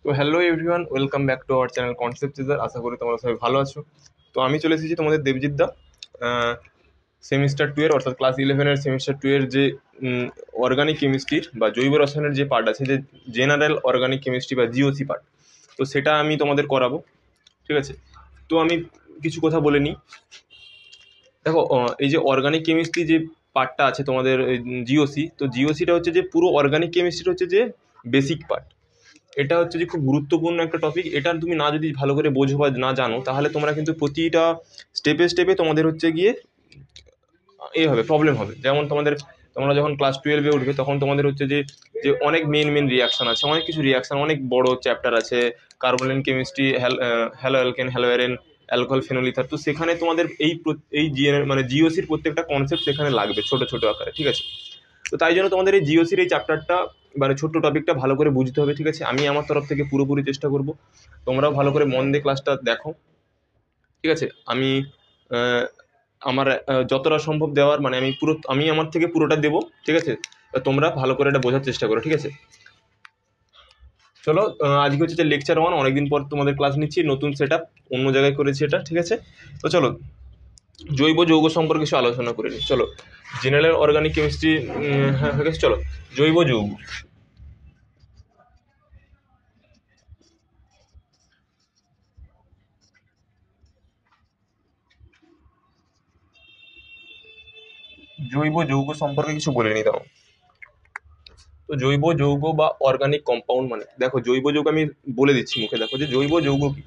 তো hello everyone, welcome back to our channel concept Caesar. আশা করি তোমরা সবাই ভালো আছো। তো আমি চলে এসেছি তোমাদের দেবজিৎ দা, সেমিস্টার টু এর অর্থাৎ ক্লাস ইলেভেনের সেমিস্টার টু এর যে অর্গানিক কেমিস্ট্রির বা জৈব রসায়নের যে পার্ট আছে, যে জেনারেল অর্গানিক কেমিস্ট্রি বা জিওসি পার্ট, তো সেটা আমি তোমাদের করাবো। ঠিক আছে, তো আমি কিছু কথা বলে নিই। দেখো, এই যে অর্গানিক কেমিস্ট্রি যে পার্টটা আছে তোমাদের জিওসি, তো জিওসিটা হচ্ছে যে পুরো অর্গানিক কেমিস্ট্রির হচ্ছে যে বেসিক পার্ট। এটা হচ্ছে যে খুব গুরুত্বপূর্ণ একটা টপিক। এটা তুমি না যদি ভালো করে বোঝো বা না জানো, তাহলে তোমরা কিন্তু প্রতিটা স্টেপে স্টেপে তোমাদের হচ্ছে গিয়ে এ হবে, প্রবলেম হবে। যেমন তোমরা যখন ক্লাস টুয়েলভে উঠবে, তখন তোমাদের হচ্ছে যে যে অনেক মেন মেন রিয়াকশন আছে, অনেক কিছু রিয়াকশন, অনেক বড় চ্যাপ্টার আছে। Carbon chemistry, hello alkane, hello Eren, alcohol, phenol ether. তো সেখানে তোমাদের এই মানে জিওসির প্রত্যেকটা কনসেপ্ট সেখানে লাগবে ছোট ছোট আকারে। ঠিক আছে, তো তাই জন্য তোমাদের এই জিওসির এই চ্যাপ্টারটা মানে ছোট্ট টপিকটা ভালো করে বুঝতে হবে। ঠিক আছে, আমি আমার তরফ থেকে পুরোপুরি চেষ্টা করব, তোমরাও ভালো করে মন দিয়ে ক্লাসটা দেখো। ঠিক আছে, আমি আমার যতটা সম্ভব দেওয়ার, মানে আমি আমার থেকে পুরোটা দেবো। ঠিক আছে, তা তোমরা ভালো করে এটা বোঝার চেষ্টা করো। ঠিক আছে, চলো। আজকে হচ্ছে যে লেকচার 1, অনেকদিন পর তোমাদের ক্লাস নিচ্ছি, নতুন সেট আপ, অন্য জায়গায় করেছি এটা। ঠিক আছে, তো চলো জৈব যৌগ সম্পর্কে কিছু আলোচনা করে নিই। চলো, জেনারেল অর্গানিক কেমিস্ট্রি হ্যাঁ হয়ে গেছে। চলো, জৈব যৌগ। জৈব যৌগ সম্পর্কে কিছু বলে নিই, দাও। তো জৈব যৌগ বা অর্গানিক কম্পাউন্ড মানে, দেখো জৈব যৌগ আমি বলে দিচ্ছি মুখে। দেখো যে জৈব যৌগ কি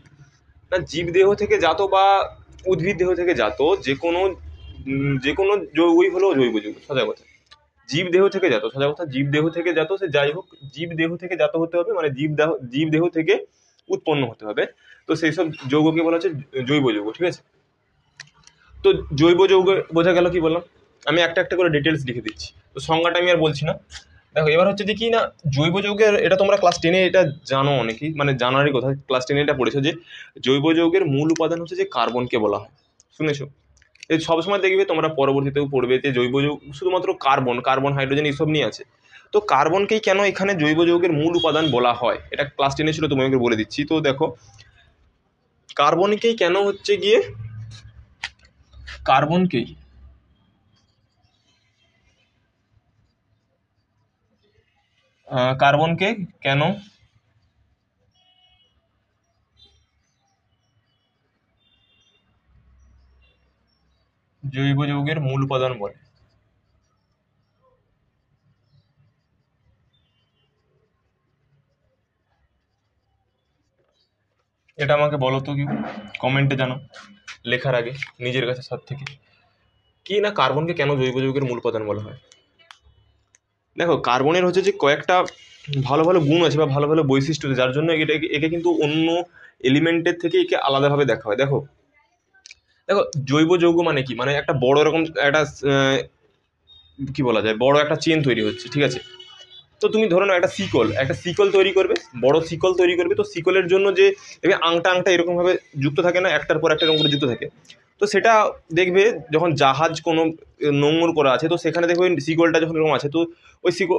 না, জীবদেহ থেকে জাত বা উদ্ভিদ দেহ থেকে জাত যে কোনো যৌগই হলো জৈব যৌগ, সোজা কথা। জীবদেহ থেকে জাত, সোজা কথা, জীবদেহ থেকে জাত, সে যাই হোক, জীবদেহ থেকে জাত হতে হবে, মানে জীবদেহ থেকে উৎপন্ন হতে হবে। তো সেই সব যৌগকে বলা হচ্ছে জৈব যৌগ। ঠিক আছে, তো জৈব যৌগ বোঝা গেল। কি বললাম, আমি একটা একটা করে ডিটেলস লিখে দিচ্ছি, তো সংজ্ঞাটা আমি আর বলছি না। দেখো, এবার হচ্ছে যে কি না, জৈব যৌগের, এটা তোমরা ক্লাস 10-এ এটা জানো অনেকেই, মানে জানারই কথা, ক্লাস 10-এ এটা পড়েছো যে জৈব যৌগের মূল উপাদান হচ্ছে যে কার্বনকে বলা হয়। শুনেছো? এই সবসময় দেখবে তোমরা পরবর্তীতেও পড়বে যে জৈব যৌগ শুধুমাত্র কার্বন, কার্বন, হাইড্রোজেন এইসব নিয়ে আছে। তো কার্বনকেই কেন এখানে জৈব যৌগের মূল উপাদান বলা হয়, এটা ক্লাস 10-এ ছিল, তোমাকে বলে দিচ্ছি। তো দেখো, কার্বনকেই কেন হচ্ছে গিয়ে, কার্বনকেই কার্বনকে কেন জৈব যৌগের মূল উপাদান বলে। এটা আমাকে বলো তো, কি কমেন্টে জানো, লেখার আগে নিজের কাছে সাথ থেকে, কি না কার্বনকে কেন জৈব যৌগের মূল উপাদান বলা হয়। দেখো, কার্বনের হচ্ছে যে কয়েকটা ভালো ভালো গুণ আছে বা ভালো ভালো বৈশিষ্ট্য আছে, যার জন্য একে কিন্তু অন্য এলিমেন্টের থেকে একে আলাদাভাবে দেখা হয়। দেখো, দেখো জৈব যৌগ মানে কি, মানে একটা বড় রকম একটা কি বলা যায়, বড় একটা চেন তৈরি হচ্ছে। ঠিক আছে, তো তুমি ধরো না, একটা শিকল তৈরি করবে, বড় শিকল তৈরি করবে। তো শিকলের জন্য যে দেখবে আংটা আংটা এরকম ভাবে যুক্ত থাকে না, একটার পর একটা এরকম করে যুক্ত থাকে। তো সেটা দেখবে যখন জাহাজ কোনো নোঙর করা আছে, তো সেখানে দেখবে ওই শিকলটা যখন এরকম আছে, তো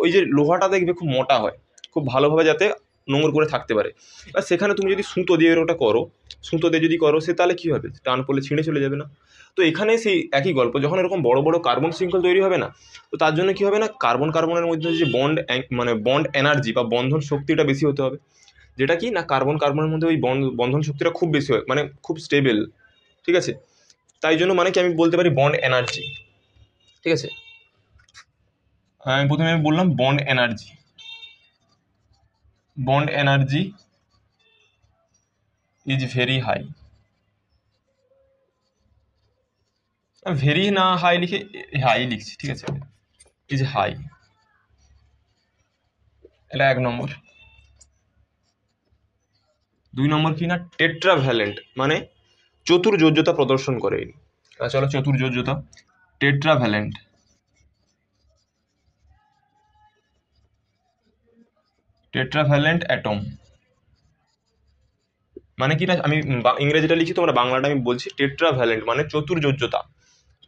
ওই যে লোহাটা দেখবে খুব মোটা হয়, খুব ভালোভাবে যাতে নোঙর করে থাকতে পারে। আর সেখানে তুমি যদি সুতো দিয়ে ওটা করো, সুতো দিয়ে যদি করো, সে তাহলে কি হবে, টান পড়লে ছিঁড়ে চলে যাবে না? তো এখানে সেই একই গল্প, যখন এরকম বড় বড় কার্বন শৃঙ্খল তৈরি হবে না, তো তার জন্য কি হবে না, কার্বন কার্বনের মধ্যে যে মানে বন্ড এনার্জি বা বন্ধন শক্তিটা বেশি হতে হবে। যেটা কি না, কার্বন কার্বনের মধ্যে ওই বন্ধন শক্তিটা খুব বেশি হয়, মানে খুব স্টেবল। ঠিক আছে, তাই জন্য মানে কি আমি বলতে পারি বন্ড এনার্জি। ঠিক আছে, আমি প্রথমে বললাম bond energy is very high. Very না হাই লিখে হাই লিখছি। ঠিক আছে, ইজ হাই, এটা 1 নম্বর। 2 নম্বর কি না, টেট্রাভ্যালেন্ট, মানে চতুর্যোজ্যতা প্রদর্শন করে। চলো, চতুর্যোজ্যতা, টেট্রাভ্যালেন্ট, টেট্রাভ্যালেন্ট অ্যাটম, মানে কি না, আমি ইংরেজিটা লিখছি, তোমরা বাংলাটা আমি বলছি। টেট্রাভ্যালেন্ট মানে চতুর্যোজ্যতা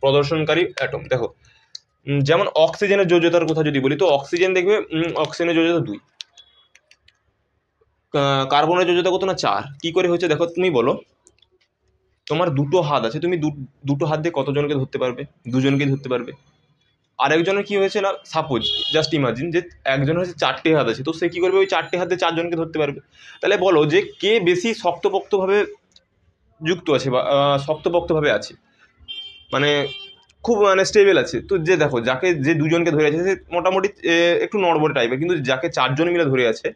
প্রদর্শনকারী অ্যাটম। দেখো, যেমন অক্সিজেনের যোজ্যতার কথা যদি বলি, তো অক্সিজেন দেখবে, অক্সিজেনের যোজ্যতা 2। কার্বনের যোজ্যতা কত না 4। কি করে হচ্ছে দেখো, তুমি বলো তোমার দুটো হাত আছে, তুমি দুটো হাত দিয়ে কতজনকে ধরতে পারবে? দুজনকে ধরতে পারবে। আরেকজনের কি হয়েছে না, সাপোজ জাস্ট ইমাজিন যে একজন হচ্ছে 4টে হাত আছে, তো সে কি করবে ওই 4টে হাতে 4জনকে ধরতে পারবে। তাহলে বলো যে কে বেশি শক্তপোক্তভাবে যুক্ত আছে বা শক্তপোক্তভাবে আছে, মানে খুব মানে স্টেবল আছে। তো যে দেখো যাকে যে দুজনকে ধরে আছে সে মোটামুটি একটু নড়বড়ে টাইপের, কিন্তু যাকে 4জন মিলে ধরে আছে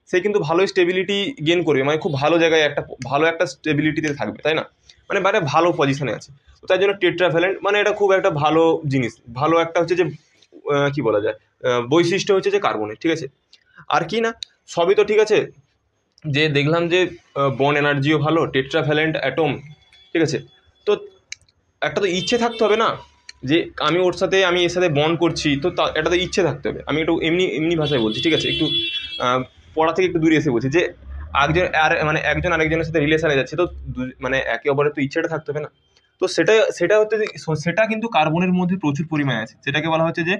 সে কিন্তু ভালোই স্টেবিলিটি গেন করবে, মানে খুব ভালো জায়গায় একটা ভালো একটা স্টেবিলিটিতে থাকবে, তাই না? মানে বাইরে ভালো পজিশনে আছে। তো তাই জন্য টেট্রাভ্যালেন্ট মানে এটা খুব একটা ভালো জিনিস, ভালো একটা হচ্ছে যে কি বলা যায়, বৈশিষ্ট্য হচ্ছে যে কার্বনের, ঠিক আছে। আর কি না, সবই তো ঠিক আছে, যে দেখলাম যে বন্ড এনার্জিও ভালো, টেট্রাভ্যালেন্ট অ্যাটম, ঠিক আছে। তো একটা তো ইচ্ছে থাকতে হবে না, যে আমি এর সাথে বন্ড করছি, তো একটা তো ইচ্ছে থাকতে হবে। আমি একটু এমনি এমনি ভাষায় বলছি, ঠিক আছে, একটু পড়া থেকে একটু দূরে এসে বলছি যে মানে একজন আরেকজনের সাথে রিলেশনে যাচ্ছে, তো মানে একে অপরের তো ইচ্ছেটা থাকতে হবে না। তো সেটা হচ্ছে যে সেটা কিন্তু কার্বনের মধ্যে প্রচুর পরিমাণে আছে, যেটাকে বলা হচ্ছে যে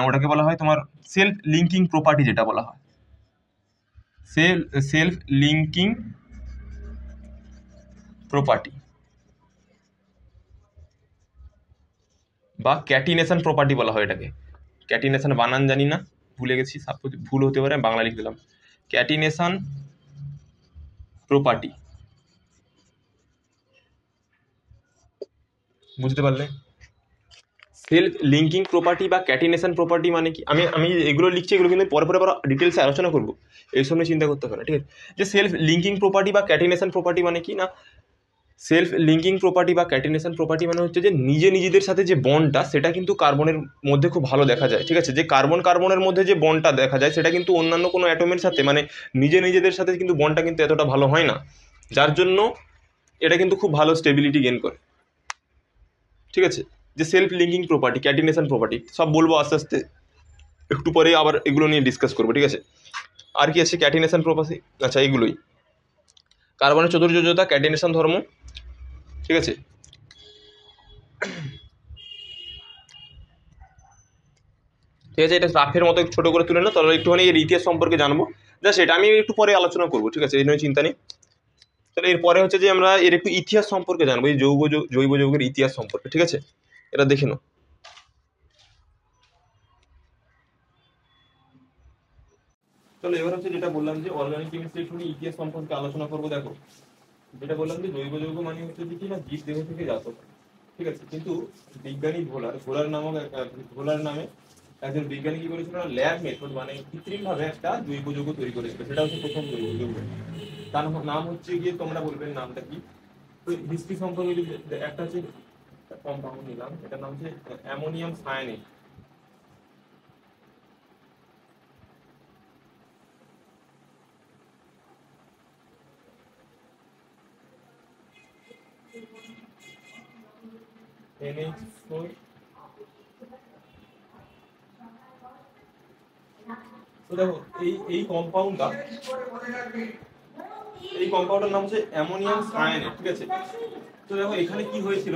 ওটাকে বলা হয় তোমার সেলফ লিঙ্কিং প্রপার্টি, যেটা বলা হয় সেলফ লিঙ্কিং প্রপার্টি বা ক্যাটিনেশন প্রপার্টি বলা হয় এটাকে। ক্যাটিনেশন বানান জানি না, ভুলে গেছি, সাপোজ ভুল হতে পারে, বাংলা লিখে দিলাম ক্যাটিনেশন প্রপার্টি। বুঝতে পারলে? সেলফ লিঙ্কিং প্রপার্টি বা ক্যাটিনেশন প্রপার্টি মানে কি, আমি আমি এগুলো লিখছি, এগুলো কিন্তু পরে পরে আবার ডিটেলসে আলোচনা করবো, এইসব নিয়ে চিন্তা করতে হবে না, ঠিক আছে। যে সেলফ লিঙ্কিং প্রপার্টি বা ক্যাটিনেশন প্রপার্টি মানে কি না, সেলফ লিঙ্কিং প্রপার্টি বা ক্যাটিনেশন প্রপার্টি মানে হচ্ছে যে নিজেদের সাথে যে বন্ডটা সেটা কিন্তু কার্বনের মধ্যে খুব ভালো দেখা যায়, ঠিক আছে। যে কার্বনের মধ্যে যে বন্ডটা দেখা যায় সেটা কিন্তু অন্যান্য কোনো অ্যাটমের সাথে মানে নিজেদের সাথে কিন্তু বন্ডটা কিন্তু এতটা ভালো হয় না, যার জন্য এটা কিন্তু খুব ভালো স্টেবিলিটি গেন করে, ঠিক আছে। যে self linking property, catenation property সব বলবো আস্তে আস্তে, একটু পরে আবার এগুলো নিয়ে ডিসকাস করবো, ঠিক আছে। আর কি আছে ক্যাটিনেশন প্রপার্টি, আচ্ছা এগুলোই কার্বনের চতুর্যোজ্যতা, ক্যাটিনেশন ধর্ম, ঠিক আছে। ঠিক আছে, এটা রাফের মতো ছোট করে তুলে না, তাহলে একটুখানি এর ইতিহাস সম্পর্কে জানবো, যা সেটা আমি একটু পরে আলোচনা করবো, ঠিক আছে, এই নিয়ে চিন্তা নেই। তাহলে এরপরে হচ্ছে যে আমরা এর একটু ইতিহাস সম্পর্কে জানবো, এই জৈব যৌগের ইতিহাস সম্পর্কে, ঠিক আছে। এটা দেখে নাও। চলো এবার হচ্ছে যেটা বললাম যে অর্গানিক কেমিস্ট্রি একটু ইতিহাস সম্পর্কে আলোচনা করবো। দেখো যেটা বললাম যে জৈব যৌগ মানে হচ্ছে যে কি না জীব দেহ থেকে জাত, ঠিক আছে। কিন্তু বিজ্ঞানী ভোলার নামে একজন বিজ্ঞানী কি করেছিল না, ল্যাব মেথড মানে কৃত্রিম ভাবে একটা জৈব যৌগ তৈরি করেছিল, সেটা হচ্ছে প্রথম জৈব যৌগ। তার নাম হচ্ছে গিয়ে, তোমরা বলবেন নামটা কি। তো হিস্ট্রি সম্পর্কে যদি একটা হচ্ছে কম্পাউন্ড নিলাম, এটার নাম হচ্ছে অ্যামোনিয়াম সায়ানেট। NH4। তো দেখো এই কম্পাউন্ডটার নাম হচ্ছে অ্যামোনিয়াম সায়ানেট, ঠিক আছে। তো দেখো এখানে কি হয়েছিল,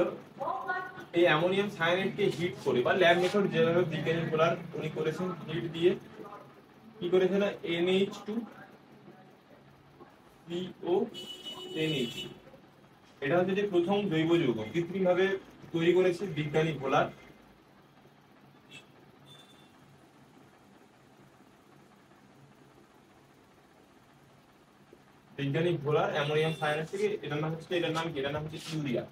এই অ্যামোনিয়াম সায়ানেটকে হিট করে বা ল্যাব মেথড যেভাবে বিজ্ঞানী বলার উনি করেছেন, হিট দিয়ে কি করেছে না NH2CONH, এটা হচ্ছে যে প্রথম জৈব যৌগ কৃত্রিম ভাবে তৈরি করেছে বিজ্ঞানী ভোলার। অ্যামোনিয়াম সায়ানেট থেকে এটার নাম হচ্ছে ইউরিয়া,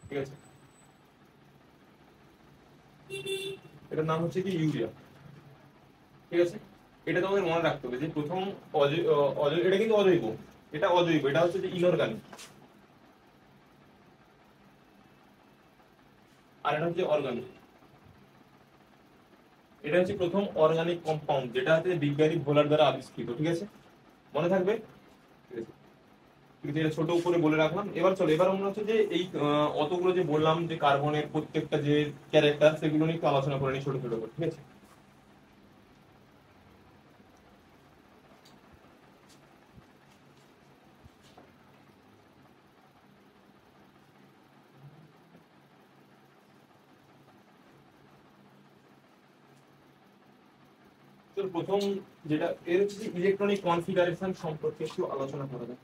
ঠিক আছে। এটার নাম হচ্ছে কি ইউরিয়া, ঠিক আছে। এটা তোমাদের মনে রাখতে হবে যে প্রথম এটা কিন্তু অজৈব, এটা হচ্ছে যে ইনঅর্গানিক, আর এটা হচ্ছে অর্গানিক। এটা হচ্ছে প্রথম অর্গানিক কম্পাউন্ড, যেটা হচ্ছে বিজ্ঞানী ভোলার দ্বারা আবিষ্কৃত, ঠিক আছে, মনে থাকবে, ঠিক আছে। কিন্তু এটা ছোট উপরে বলে রাখলাম। এবার চলো, এবার আমরা হচ্ছে যে এই অতগুলো যে বললাম যে কার্বনের প্রত্যেকটা যে ক্যারেক্টার, সেগুলো নিয়ে একটু আলোচনা করে নিই ছোট ছোট করে, ঠিক আছে। প্রথম যেটা এর হচ্ছে ইলেকট্রনিক কনফিগারেশন সম্পর্কে একটু আলোচনা করা যায়।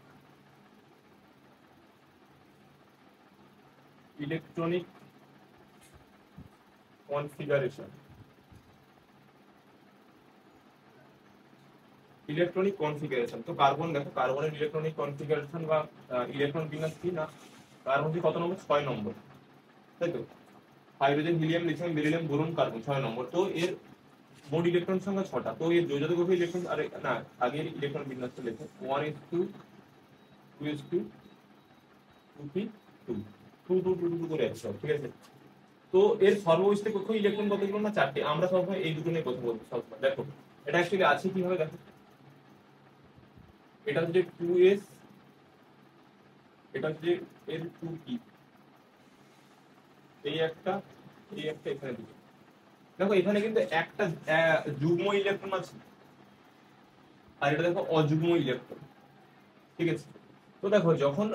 Electronic configuration, electronic configuration. তো কার্বন দেখো, কার্বনের ইলেকট্রনিক কনফিগারেশন বা ইলেকট্রন বিন্যাস কি না, কার্বন কি কত নম্বর, 6 নম্বর, তাই তো। Hydrogen, helium, lithium, beryllium, boron, carbon 6 নম্বর। তো এর মোট ইলেকট্রন সংখ্যা 6টা। তো এর যোজক গ্রুপে ইলেকট্রন, আরে না, আগের ইলেকট্রন বিন্যাসটা লেখো 1:2 2:2 2p2 2 2 2 2 করে আছে, ঠিক আছে। তো এর সর্ববৈশিষ্ট্য কক্ষ ইলেকট্রন কতগুলো না, 4টে। আমরা সবসময় এই দুটো নিয়ে কথা বলবো সবসময়। দেখো এটা অ্যাকচুয়ালি আছে কিভাবে, দেখো এটা হচ্ছে 2s, এটা হচ্ছে এর 2p, এই একটা, এই একটা, এখানে দুটো। দেখো এখানে কিন্তু একটা যুগ্ম ইলেকট্রন আছে, আর এটা দেখো অযুগ্ম ইলেকট্রন, ঠিক আছে। তো দেখো যখন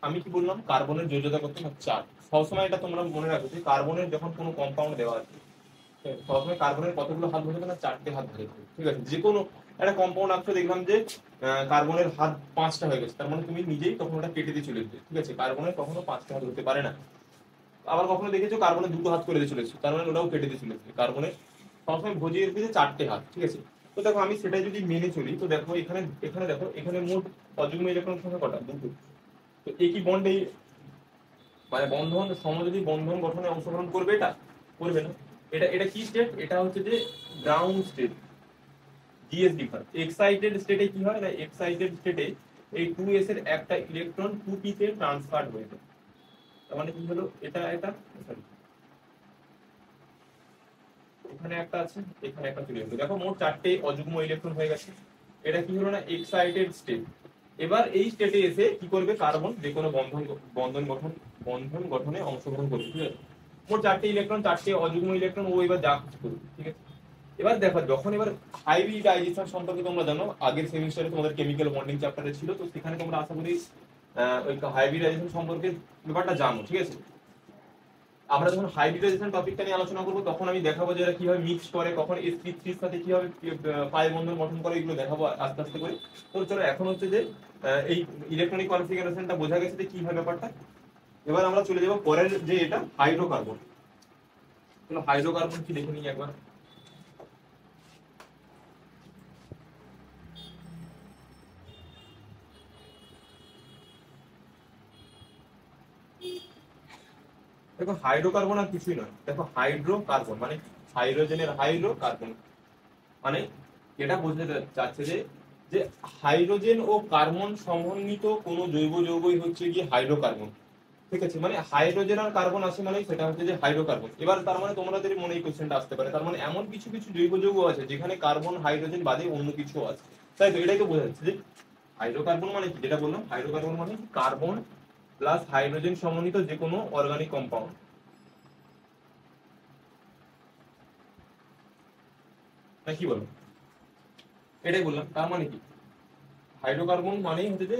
আমি কি বললাম, কার্বনের যোজ্যতা কত না, 4। সবসময় এটা তোমরা মনে রাখো যে কার্বনের যখন কোনো কম্পাউন্ড দেওয়া আছে, সবসময় কার্বনের কতগুলো হাত ধরে না, 4টে হাত ধরে, ঠিক আছে। যে কোনো একটা কম্পাউন্ড আঁকছো, দেখলাম যে কার্বনের হাত 5টা হয়ে গেছে, তার মানে তুমি নিজেই তখন ওটা কেটে দিয়ে চলে যেতে, ঠিক আছে। কার্বনের কখনো 5টা হাত হতে পারে না। আবার কখনো দেখেছো কার্বনের 2টো হাত করে দিয়ে চলেছে, তার মানে ওটাও কেটে দিয়ে চলেছে। কার্বনের সবসময় ভোজিয়ে রেখেছে 4টে হাত, ঠিক আছে। তো দেখো আমি সেটাই যদি মেনে চলি, তো দেখো এখানে, এখানে দেখো এখানে মোট অযুগ্ম ইলেকট্রন সংখ্যা কটা, 2টো। তো একই বন্ড, এই মানে বন্ধন সমযোজী বন্ধন গঠনে অংশগ্রহণ করবে, এটা করবে না। এটা এটা কি স্টেট, এটা হচ্ছে যে ground state, GS differ. Excited স্টেটে কি হয় না, এক্সাইটেড স্টেটে এই 2s এর একটা ইলেকট্রন 2p তে ট্রান্সফার হয়ে যায়। তার মানে কি হলো, এটা এটা সরি, এখানে একটা আছে, এখানে একটা চলে গেল। দেখো মোট 4টে অযুগ্ম ইলেকট্রন হয়ে গেছে। এটা কি হলো না, এক্সাইটেড স্টেট। এবার এই স্টেটে এসে কি করবে, কার্বন যে কোনো বন্ধন গঠনে অংশগ্রহণ করবে, ঠিক আছে। মোট 4টে ইলেকট্রন, 4টে অযুগ্ম ইলেকট্রন, ও এবার যা কিছু করবে, ঠিক আছে। এবার দেখো যখন এবার হাইব্রিডাইজেশন সম্পর্কে তোমরা জানো, আগের সেমিস্টারে তোমাদের কেমিক্যাল বন্ডিং চ্যাপ্টারে ছিল, তো সেখানে তোমরা আশা করি ওই হাইব্রিডাইজেশন সম্পর্কে ব্যাপারটা জানো, ঠিক আছে। আমরা যখন হাইব্রিডাইজেশন টপিকটা নিয়ে আলোচনা করবো, তখন আমি দেখাবো যে এরা কিভাবে মিক্স করে, কখন sp3 এর সাথে কিভাবে পাই বন্ধন গঠন করে, এগুলো দেখাবো আস্তে আস্তে করে। তো চলো এখন হচ্ছে যে এই ইলেকট্রনিক কনফিগারেশনটা বোঝা গেছে যে কিভাবে ব্যাপারটা। এবার আমরা চলে যাবো পরের যে এটা হাইড্রোকার্বন। চলো হাইড্রোকার্বন কি দেখে নিই একবার। দেখো হাইড্রোকার্বন আর কিছুই নয়, দেখো হাইড্রোকার্বন মানে হাইড্রোজেনের হাইড্রো, কার্বন মানে এটা বোঝাতে চাচ্ছে যে যে হাইড্রোজেন ও কার্বন সমন্বিত কোনো জৈব যৌগই হচ্ছে গিয়ে হাইড্রোকার্বন, ঠিক আছে। মানে হাইড্রোজেন আর কার্বন আছে মানে সেটা হচ্ছে যে হাইড্রোকার্বন। এবার তার মানে তোমাদের মনে এই কোশ্চেনটা আসতে পারে, তার মানে এমন কিছু কিছু জৈব যৌগ আছে যেখানে কার্বন হাইড্রোজেন বাদে অন্য কিছু আছে, তাই তো। এটাই তো বোঝা যাচ্ছে যে হাইড্রোকার্বন মানে কি, যেটা বললাম হাইড্রোকার্বন মানে কার্বন প্লাস হাইড্রোজেন সমন্বিত যে কোনো অর্গানিক কম্পাউন্ড, না কি বলো, এটাই বললাম। তার মানে কি, হাইড্রোকার্বন মানেই হচ্ছে যে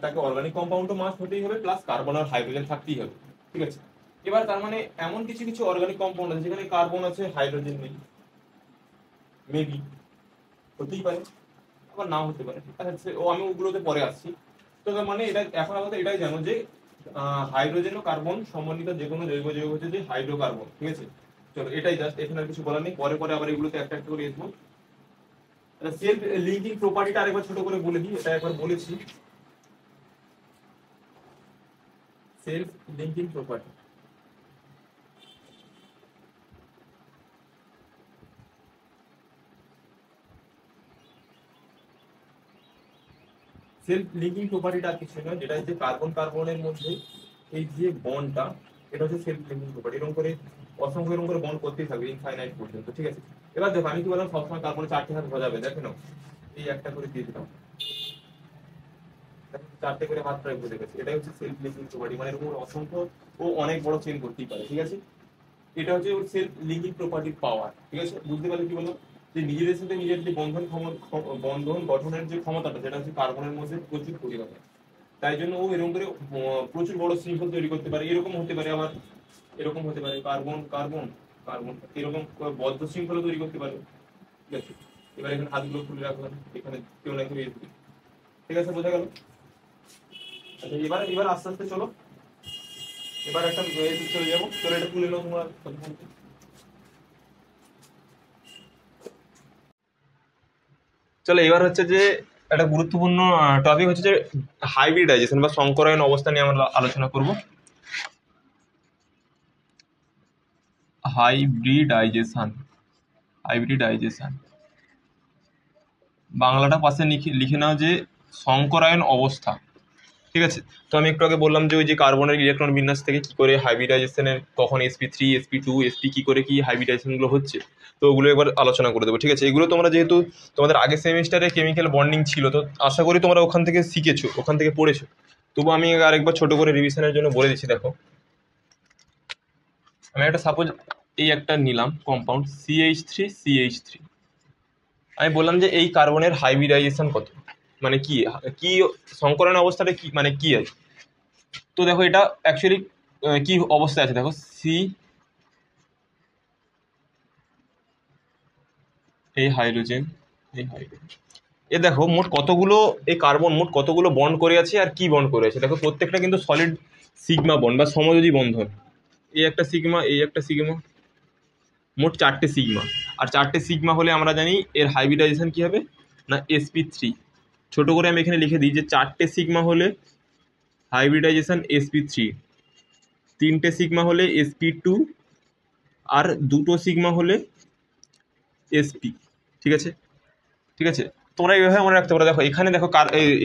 তাকে অর্গানিক কম্পাউন্ডও মাস্ট হতেই হবে, প্লাস কার্বন আর হাইড্রোজেন থাকতেই হবে, ঠিক আছে। এবার তার মানে এমন কিছু কিছু অর্গানিক কম্পাউন্ড আছে যেখানে কার্বন আছে হাইড্রোজেন নেই, মেবি হতেই পারে, আবার নাও হতে পারে, আচ্ছা ও আমি ওগুলোতে পরে আসছি। তো তার মানে এটা এখন আমাদের এটাই জানো যে হাইড্রোজেন ও কার্বন সমন্বিত যে কোনো জৈব যৌগ হচ্ছে যে হাইড্রোকার্বন, ঠিক আছে। চলো এটাই জাস্ট, এখানে আর কিছু বলার নেই, পরে পরে আবার এগুলোতে একটা একটা করে আসবো। সেলফ লিঙ্কিং প্রপার্টিটা আরেকবার ছোট করে বলে দিই, এটা একবার বলেছি। Self linking property, self linking প্রপার্টিটা কিছু নয়, যেটা হচ্ছে কার্বন কার্বনের মধ্যে এই যে বন্ডটা, এটা হচ্ছে সেলফ লিঙ্কিং প্রপার্টি। এরকম করে অসংখ্য এরকম করে বন্ড করতেই থাকবে ইনফাইনাইট পর্যন্ত, ঠিক আছে। এবার দেখো আমি কি বললাম, সবসময় কার্বনের 4টে হাত বোঝাবে, দেখে নাও এই একটা করে দিয়ে দিলাম, 4টে করে হাত প্রায় বুঝে গেছে। এটাই হচ্ছে সেলফ লিঙ্কিং প্রপার্টি, মানে এরকম অসংখ্য ও অনেক বড় চেন করতেই পারে, ঠিক আছে। এটা হচ্ছে ওর সেলফ লিঙ্কিং প্রপার্টির পাওয়ার, ঠিক আছে। বুঝতে পারলে কি বললাম, যে নিজেদের সাথে নিজের যে বন্ধন গঠনের যে ক্ষমতাটা, সেটা হচ্ছে কার্বনের মধ্যে প্রচুর পরিমাণে। তাই জন্য ও এরকম করে প্রচুর বড় শৃঙ্খল তৈরি করতে পারে। এরকম হতে পারে, আবার এরকম হতে পারে, কার্বন কার্বন কার্বন, এরকম বদ্ধ শৃঙ্খল তৈরি করতে পারে, ঠিক আছে। এবার এখানে হাতগুলো খুলে রাখলাম, এখানে কেউ না কেউ আসবে। ঠিক আছে, বোঝা গেল? আচ্ছা, এবার এবার আস্তে আস্তে চলো, এবার একটা চলে যাবো। চলো এটা তুলে নাও তোমরা। চলো এবার হচ্ছে যে একটা গুরুত্বপূর্ণ টপিক হচ্ছে যে হাইব্রিডাইজেশন বা সংকরায়ন অবস্থা নিয়ে আমরা আলোচনা করব। হাইব্রিডাইজেশন, হাইব্রিডাইজেশন বাংলাটা পাশে লিখে লিখে নাও যে সংকরায়ন অবস্থা। ঠিক আছে, তো আমি একটু আগে বললাম যে ওই যে কার্বনের ইলেকট্রন বিন্যাস থেকে কি করে হাইব্রিডাইজেশনের কখন sp3 sp2 sp কি করে কি হাইব্রিডাইজেশনগুলো হচ্ছে, তো ওগুলো একবার আলোচনা করে দেবো। ঠিক আছে, এগুলো তোমরা যেহেতু তোমাদের আগের সেমিস্টারে কেমিক্যাল বন্ডিং ছিল, তো আশা করি তোমরা ওখান থেকে শিখেছো, ওখান থেকে পড়েছো। তবু আমি আরেকবার ছোট করে রিভিশনের জন্য বলে দিচ্ছি। দেখো, আমি একটা সাপোজ এই একটা নিলাম কম্পাউন্ড CH3CH3। আমি বললাম যে এই কার্বনের হাইব্রিডাইজেশন কত, মানে কি কি সংকরণ অবস্থাটা কি, মানে কি আছে। তো দেখো এটা অ্যাকচুয়ালি কি অবস্থায় আছে, দেখো সি, এই হাইড্রোজেন, এই হাইড্রোজেন, এ দেখো মোট কতগুলো, এই কার্বন মোট কতগুলো বন্ড করে আছে আর কি বন্ড করে আছে। দেখো প্রত্যেকটা কিন্তু সলিড সিগমা বন্ড বা সমযোজী বন্ধন। এই একটা সিগমা, এই একটা সিগমা, মোট 4টে সিগমা। আর 4টে সিগমা হলে আমরা জানি এর হাইব্রিডাইজেশন কি হবে না sp3। ছোট করে আমি এখানে লিখে দিই যে 4টে সিগমা হলে হাইব্রিডাইজেশন sp3, 3টে সিগমা হলে sp2, আর 2টো সিগমা হলে sp। ঠিক আছে, ঠিক আছে, তোমরা এইভাবে মনে রাখতে পারো। দেখো এখানে দেখো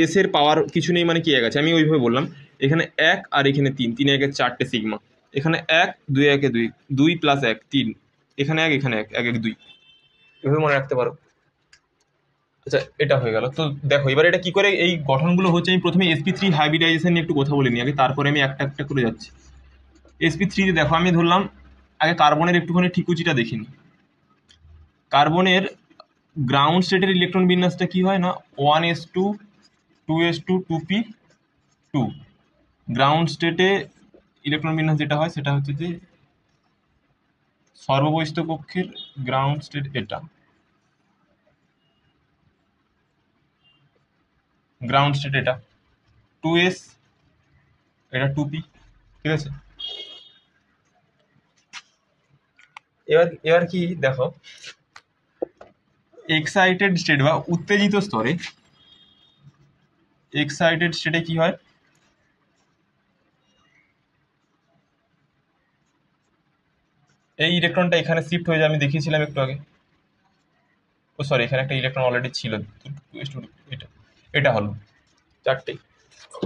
এস এর পাওয়ার কিছু নেই, মানে কি এক আছে, আমি ওইভাবে বললাম। এখানে 1 আর এখানে 3, 3 একে 4টে সিগমা। এখানে 1 2 একে 2, 2 প্লাস 1 3, এখানে 1 এখানে 1 1 1 2, এভাবে মনে রাখতে পারো। আচ্ছা, এটা হয়ে গেল। তো দেখো এবার এটা কি করে এই গঠনগুলো হচ্ছে। আমি প্রথমে sp3 হাইব্রিডাইজেশন নিয়ে একটু কথা বলে নিই আগে, তারপরে আমি একটা একটা করে যাচ্ছি। sp3 তে দেখো আমি ধরলাম আগে কার্বনের একটুখানি ঠিকুচিটা দেখিনি। কার্বনের গ্রাউন্ড স্টেটের ইলেকট্রন বিন্যাসটা কি হয় না 1s2 2s2 2p2। গ্রাউন্ড স্টেটে ইলেকট্রন বিন্যাস যেটা হয় সেটা হচ্ছে যে সর্ববহিস্থ কক্ষের গ্রাউন্ড স্টেট এটা, গ্রাউন্ড স্টেট এটা 2s, এটা 2p। ঠিক আছে, এবার এবার কি দেখো এক্সাইটেড স্টেট বা উত্তেজিত স্তরে, এক্সাইটেড স্টেটে কি হয়, এই ইলেকট্রনটা এখানে শিফট হয়ে যায়। আমি দেখিয়েছিলাম একটু আগে। ও সরি, এখানে একটা ইলেকট্রন অলরেডি ছিল, এটা এটা হলো 4টে।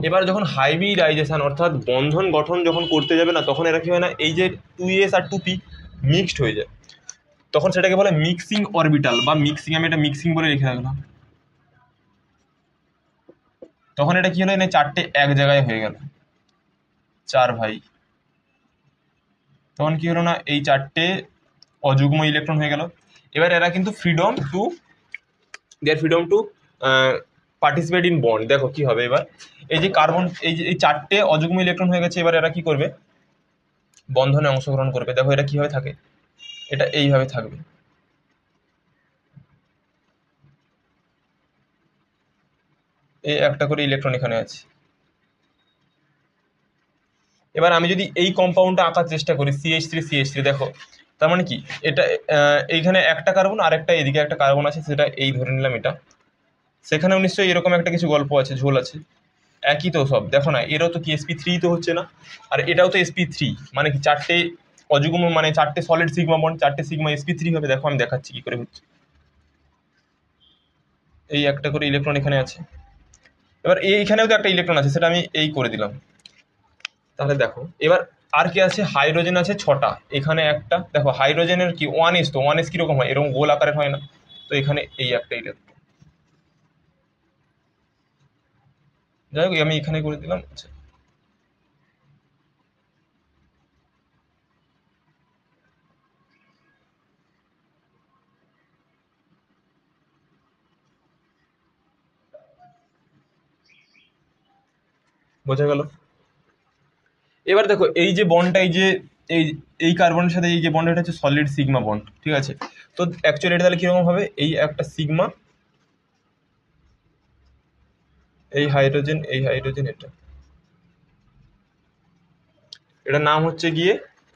এবার যখন হাইব্রিডাইজেশন অর্থাৎ বন্ধন গঠন যখন করতে যাবে না, তখন এরা কি হয় না এই যে 2s আর 2p মিক্সড হয়ে যায়, তখন সেটাকে বলে মিক্সিং অরবিটাল বা মিক্সিং। আমি এটা মিক্সিং বলে লিখে রাখলাম। তখন এটা কি হলো না 4টে এক জায়গায় হয়ে গেল, 4 ভাই। তখন কি হলো না এই 4টে অযুগ্ম ইলেকট্রন হয়ে গেল। এবার এরা কিন্তু freedom to participate in bond. দেখো কি হবে এবার, এই যে কার্বন, এই যে এই 4টে অযুগ্ম ইলেকট্রন হয়ে গেছে, এবার এরা কি করবে, বন্ধনে অংশগ্রহণ করবে। দেখো এটা কিভাবে থাকে, এটা এইভাবে থাকবে। এই একটা করে ইলেকট্রন এখানে আছে। এবার আমি যদি এই কম্পাউন্ডটা আঁকার চেষ্টা করি CH3CH3, দেখো তার মানে কি এটা এইখানে একটা কার্বন আর একটা এদিকে একটা কার্বন আছে, সেটা এই ধরে নিলাম এটা। সেখানেও নিশ্চয়ই এরকম একটা কিছু গল্প আছে, ঝোল আছে। একই তো সব, দেখো না এরও তো কি sp3 তো হচ্ছে না, আর এটাও তো sp3। মানে কি 4টে অযুগ্ম, মানে 4টে সলিড সিগমা বন্ড, 4টে সিগমা sp3 হবে। দেখো আমি দেখাচ্ছি কি করে হচ্ছে। এই একটা করে ইলেকট্রন এখানে আছে। এবার এইখানেও তো একটা ইলেকট্রন আছে, সেটা আমি এই করে দিলাম। তাহলে দেখো এবার আর কি আছে, হাইড্রোজেন আছে 6টা, এখানে একটা। দেখো হাইড্রোজেনের কি 1s, তো 1s কিরকম হয়, এরকম গোল আকারের হয় না। তো এখানে এই একটা ইলেকট্রন, যাই হোক আমি এখানে করে দিলাম। আচ্ছা, বোঝা গেল। এবার দেখো এই যে বন্ডটা, এই যে এই এই কার্বনের সাথে এই যে বন্ড, এটা হচ্ছে সলিড সিগমা বন্ড, ঠিক আছে। তো অ্যাকচুয়ালি এটা তাহলে কীরকম হবে, এই একটা সিগমা, এই হাইড্রোজেন এটার নাম হচ্ছে গিয়ে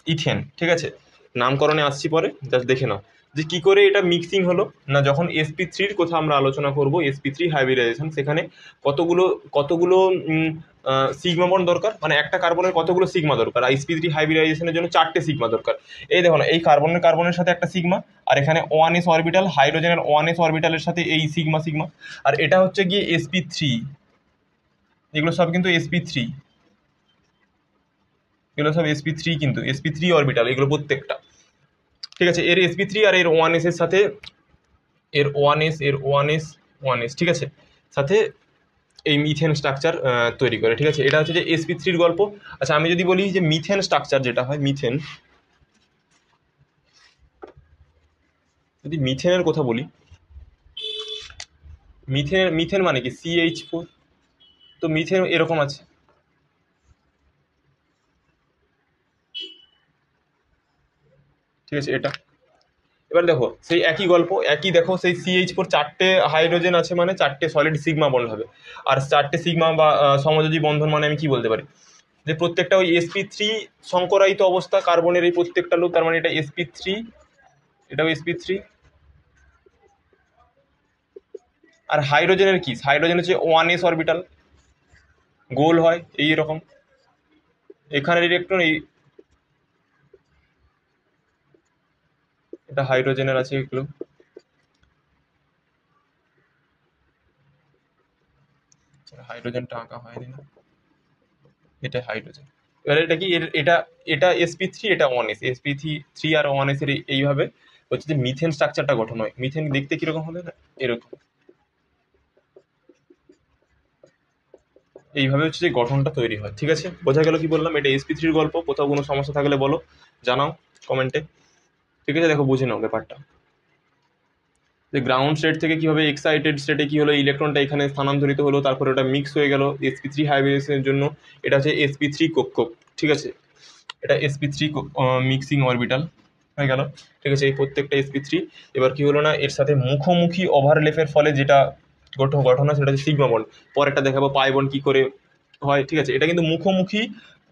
ইথেন, ঠিক আছে। নামকরণে আসছি পরে, জাস্ট দেখে নাও যে কি করে এটা মিক্সিং হলো। না, যখন sp3-র কথা আমরা আলোচনা করব, sp3 হাইব্রিডাইজেশন, সেখানে কতগুলো কতগুলো সিগমা বন্ড দরকার, মানে একটা কার্বনের কতগুলো সিগমা দরকার, আর sp3 হাইব্রিডাইজেশনের জন্য 4টে সিগমা দরকার। এই দেখো না, এই কার্বনের সাথে একটা সিগমা, আর এখানে 1s অরবিটাল, হাইড্রোজেনের 1s অরবিটালের সাথে এই সিগমা সিগমা, আর এটা হচ্ছে গিয়ে sp3। এগুলো সব কিন্তু sp3, এগুলো সব sp3, কিন্তু sp3 অরবিটাল এগুলো প্রত্যেকটা, ঠিক আছে। এর sp3 আর এর 1s এর সাথে, এর 1s, ঠিক আছে, সাথে এই মিথেন স্ট্রাকচার তৈরি করে, ঠিক আছে। এটা হচ্ছে যে sp3-র গল্প। আচ্ছা, আমি যদি বলি যে মিথেন স্ট্রাকচার যেটা হয়, যদি মিথেনের কথা বলি, মিথেন মানে কি CH4। তো মিথেন এরকম আছে, ঠিক আছে। এটা এবার দেখো সেই একই গল্প, একই দেখো সেই CH4 4টে হাইড্রোজেন আছে, মানে 4টে সলিড সিগমা বন্ড হবে। আর 4টে সিগমা বা সমযোজী বন্ধন মানে আমি কি বলতে পারি, যে প্রত্যেকটা ওই sp3 সংকরায়িত অবস্থা কার্বনের, এই প্রত্যেকটা লুপ, তার মানে এটা sp3, এটাও sp3। আর হাইড্রোজেনের কি, হাইড্রোজেন হচ্ছে 1s অরবিটাল, গোল হয় এই রকম, এখানের ইলেকট্রন এই, এটা হাইড্রোজেনের আছে এগুলো, হাইড্রোজেনটা আঁকা হয়নি না, এটা হাইড্রোজেন। এবার এটা কি, এটা এটা sp3, এটা 1s, sp3 আর 1s এর এইভাবে হচ্ছে যে মিথেন স্ট্রাকচারটা গঠন হয়। মিথেন দেখতে কিরকম হবে না, এরকম, এইভাবে হচ্ছে যে গঠনটা তৈরি হয়, ঠিক আছে। বোঝা গেল কি বললাম, এটা sp3-র গল্প। কোথাও কোনো সমস্যা থাকলে বলো, জানাও কমেন্টে, ঠিক আছে। দেখো বুঝে নাও ব্যাপারটা, যে গ্রাউন্ড স্টেট থেকে কিভাবে এক্সাইটেড স্টেটে কি হলো, ইলেকট্রনটা এখানে স্থানান্তরিত হলো, তারপরে ওটা মিক্স হয়ে গেল sp3 হাইব্রিডেশনের জন্য। এটা হচ্ছে sp3 কক্ষক, ঠিক আছে। এটা sp3 মিক্সিং অরবিটাল হয়ে গেল, ঠিক আছে, এই প্রত্যেকটা sp3। এবার কি হলো না, এর সাথে মুখোমুখি ওভারলেপের ফলে যেটা গঠন হয়, সেটা হচ্ছে সিগমা বন্ড। পরেরটা দেখাবো পাই বন্ড কি করে হয়, ঠিক আছে। এটা কিন্তু মুখোমুখি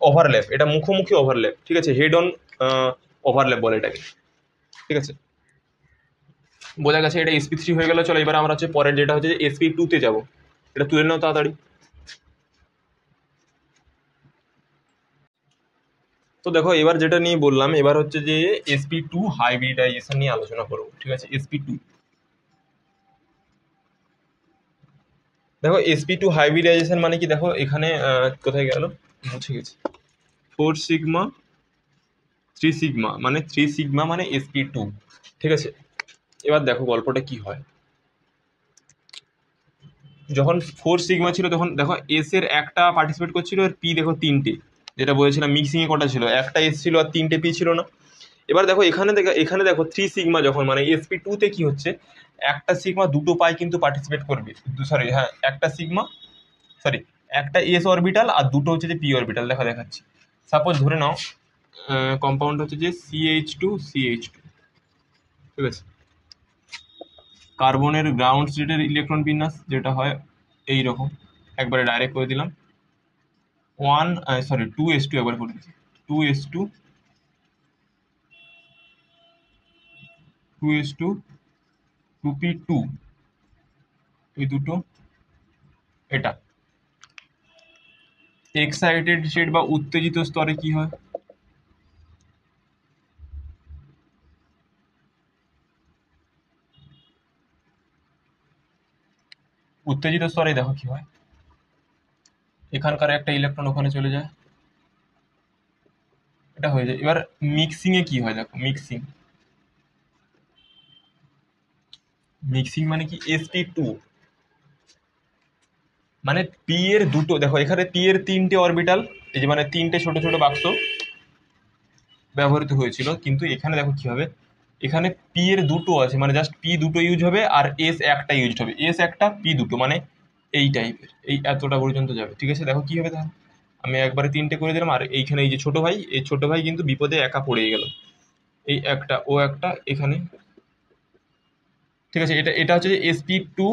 ওভারল্যাপ, এটা মুখোমুখি ওভারল্যাপ, ঠিক আছে, হেড অন ওভারল্যাপ বলে এটাকে, ঠিক আছে। বোঝা গেছে, এটা sp3 হয়ে গেল। চলো এবার আমরা হচ্ছে পরের যেটা হচ্ছে sp2 তে যাবো, এটা তুলে নাও তাড়াতাড়ি। তো দেখো এবার যেটা নিয়ে বললাম, এবার হচ্ছে যে sp2 হাইব্রিডাইজেশন নিয়ে আলোচনা করবো, ঠিক আছে। sp2, দেখো sp2 হাইব্রিডাইজেশন মানে কি, দেখো এখানে কোথায় গেল, মুছে গেছে, 4 সিগমা 3 সিগমা, মানে 3 সিগমা মানে sp2, ঠিক আছে। এবার দেখো গল্পটা কি হয়, যখন 4 সিগমা ছিল তখন দেখো এস এর একটা পার্টিসিপেট করছিল, আর পি দেখো 3টে, যেটা বলেছিলাম মিক্সিং এ কটা ছিল, একটা এস ছিল আর 3টে পি ছিল না। এবার দেখো এখানে দেখো 3 সিগমা যখন, মানে sp2 তে কি হচ্ছে, একটা সিগমা দুটো পাই কিন্তু পার্টিসিপেট করবে, সরি হ্যাঁ, একটা সিগমা, সরি, একটা এস অরবিটাল আর দুটো হচ্ছে যে পি অরবিটাল। দেখাচ্ছি, সাপোজ ধরে নাও কম্পাউন্ড হচ্ছে যে CH2CH2, ঠিক আছে। কার্বনের গ্রাউন্ড স্টেটের ইলেকট্রন বিন্যাস যেটা হয় এই রকম, একবারে ডাইরেক্ট করে দিলাম, 2s2, একবার করে দিচ্ছি, 2s2, 2s2, 2p2, এই দুটো, এটা এক্সাইটেড স্টেট বা উত্তেজিত স্তরে কি হয়, উত্তেজিত স্তরে দেখো কি হয়, এখানকার একটা ইলেকট্রন ওখানে চলে যায়, এটা হয়ে যায়। এবার মিক্সিং এ কি হয়, দেখো মিক্সিং, মিক্সিং মানে কি, sp2 মানে পি এর দুটো, দেখো এখানে পি এর 3টে অরবিটাল, এই যে মানে 3টে ছোট ছোট বাক্স ব্যবহৃত হয়েছিল, কিন্তু এখানে দেখো কি হবে, এখানে পি এর দুটো আছে, মানে জাস্ট পি দুটো ইউজ হবে, আর এস একটা ইউজ হবে, এস একটা পি দুটো, মানে এই টাইপের, এই এতটা পর্যন্ত যাবে, ঠিক আছে। দেখো কি হবে তাহলে, আমি একবারে 3টে করে দিলাম, আর এইখানে এই যে ছোট ভাই, এই ছোট ভাই কিন্তু বিপদে একা পড়ে গেল। এই একটা, ও একটা এখানে। ঠিক আছে, এটা এটা হচ্ছে যে sp2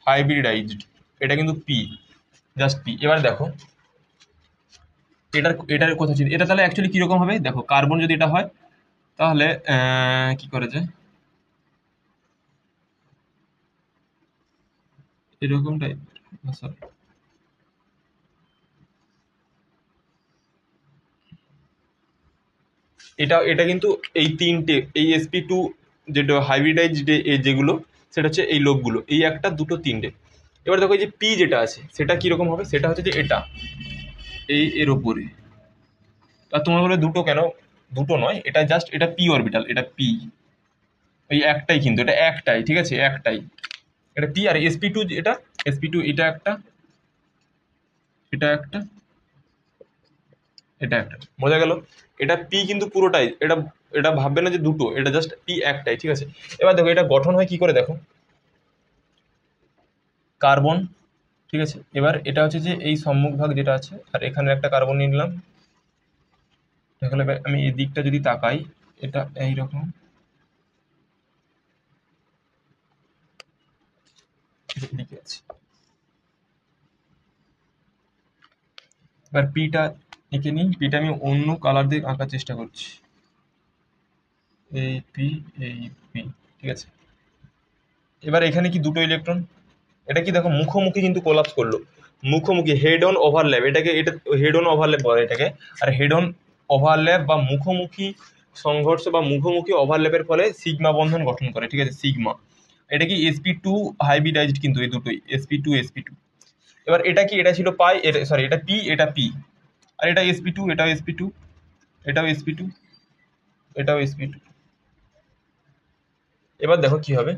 হাইব্রিডাইজড, এটা কিন্তু পি, জাস্ট পি। এবার দেখো এটার কথা ছিল, এটা তাহলে অ্যাকচুয়ালি কিরকম হবে দেখো, কার্বন যদি এটা হয় তাহলে কি করে যায় এরকম টাইপ। সরি, এটা এটা কিন্তু এই তিনটে, এই sp2 যেটা হাইব্রিডাইজ যেগুলো, সেটা হচ্ছে এই লোকগুলো, এই একটা দুটো তিনটে। এবার দেখো এই যে পি যেটা আছে সেটা কিরকম হবে, সেটা হচ্ছে যে এটা এই এর ওপরে। আর তোমার বলে দুটো কেন, দুটো নয়, এটা জাস্ট এটা পি অরবিটাল, এটা পি, এই একটাই কিন্তু, এটা একটাই, ঠিক আছে, একটাই, এটা পি। আর sp2 এটা, sp2 এটা একটা, এটা একটা, এটা একটা, বোঝা গেল? এটা পি কিন্তু পুরোটাই, এটা এটা ভাববে না যে দুটো, এটা জাস্ট পি একটাই, ঠিক আছে। এবার দেখো এটা গঠন হয় কি করে দেখো, কার্বন, ঠিক আছে। এবার এটা হচ্ছে যে এই সম্মুখ ভাগ যেটা আছে, আর এখানে একটা কার্বন নিয়ে নিলাম। তাহলে আমি এই দিকটা যদি তাকাই, এটা এইরকম দিকে আছে। এবার পিটা এঁকে নিই, পিটা আমি অন্য কালার দিয়ে আঁকার চেষ্টা করছি। এই পি, এই পি, ঠিক আছে। এবার এখানে কি দুটো ইলেকট্রন, এটা কি দেখো মুখোমুখি কিন্তু কোলাপস করলো, মুখোমুখি, হেড অন ওভারল্যাপ, এটাকে এটা হেড অন ওভারল্যাপ বলে এটাকে। আর হেড অন ওভারল্যাপ বা মুখোমুখি সংঘর্ষ বা মুখোমুখি ওভারল্যাপের ফলে সিগমা বন্ধন গঠন করে, ঠিক আছে, সিগমা। এটা কি sp2 হাইব্রিডাইজড কিন্তু, এই দুটোই sp2 sp2। এবার এটা কি, এটা ছিল পাই, এটা সরি এটা পি, এটা পি, আর এটা sp2, এটাও sp2, এটাও sp2, এটাও sp2। এবার দেখো কি হবে,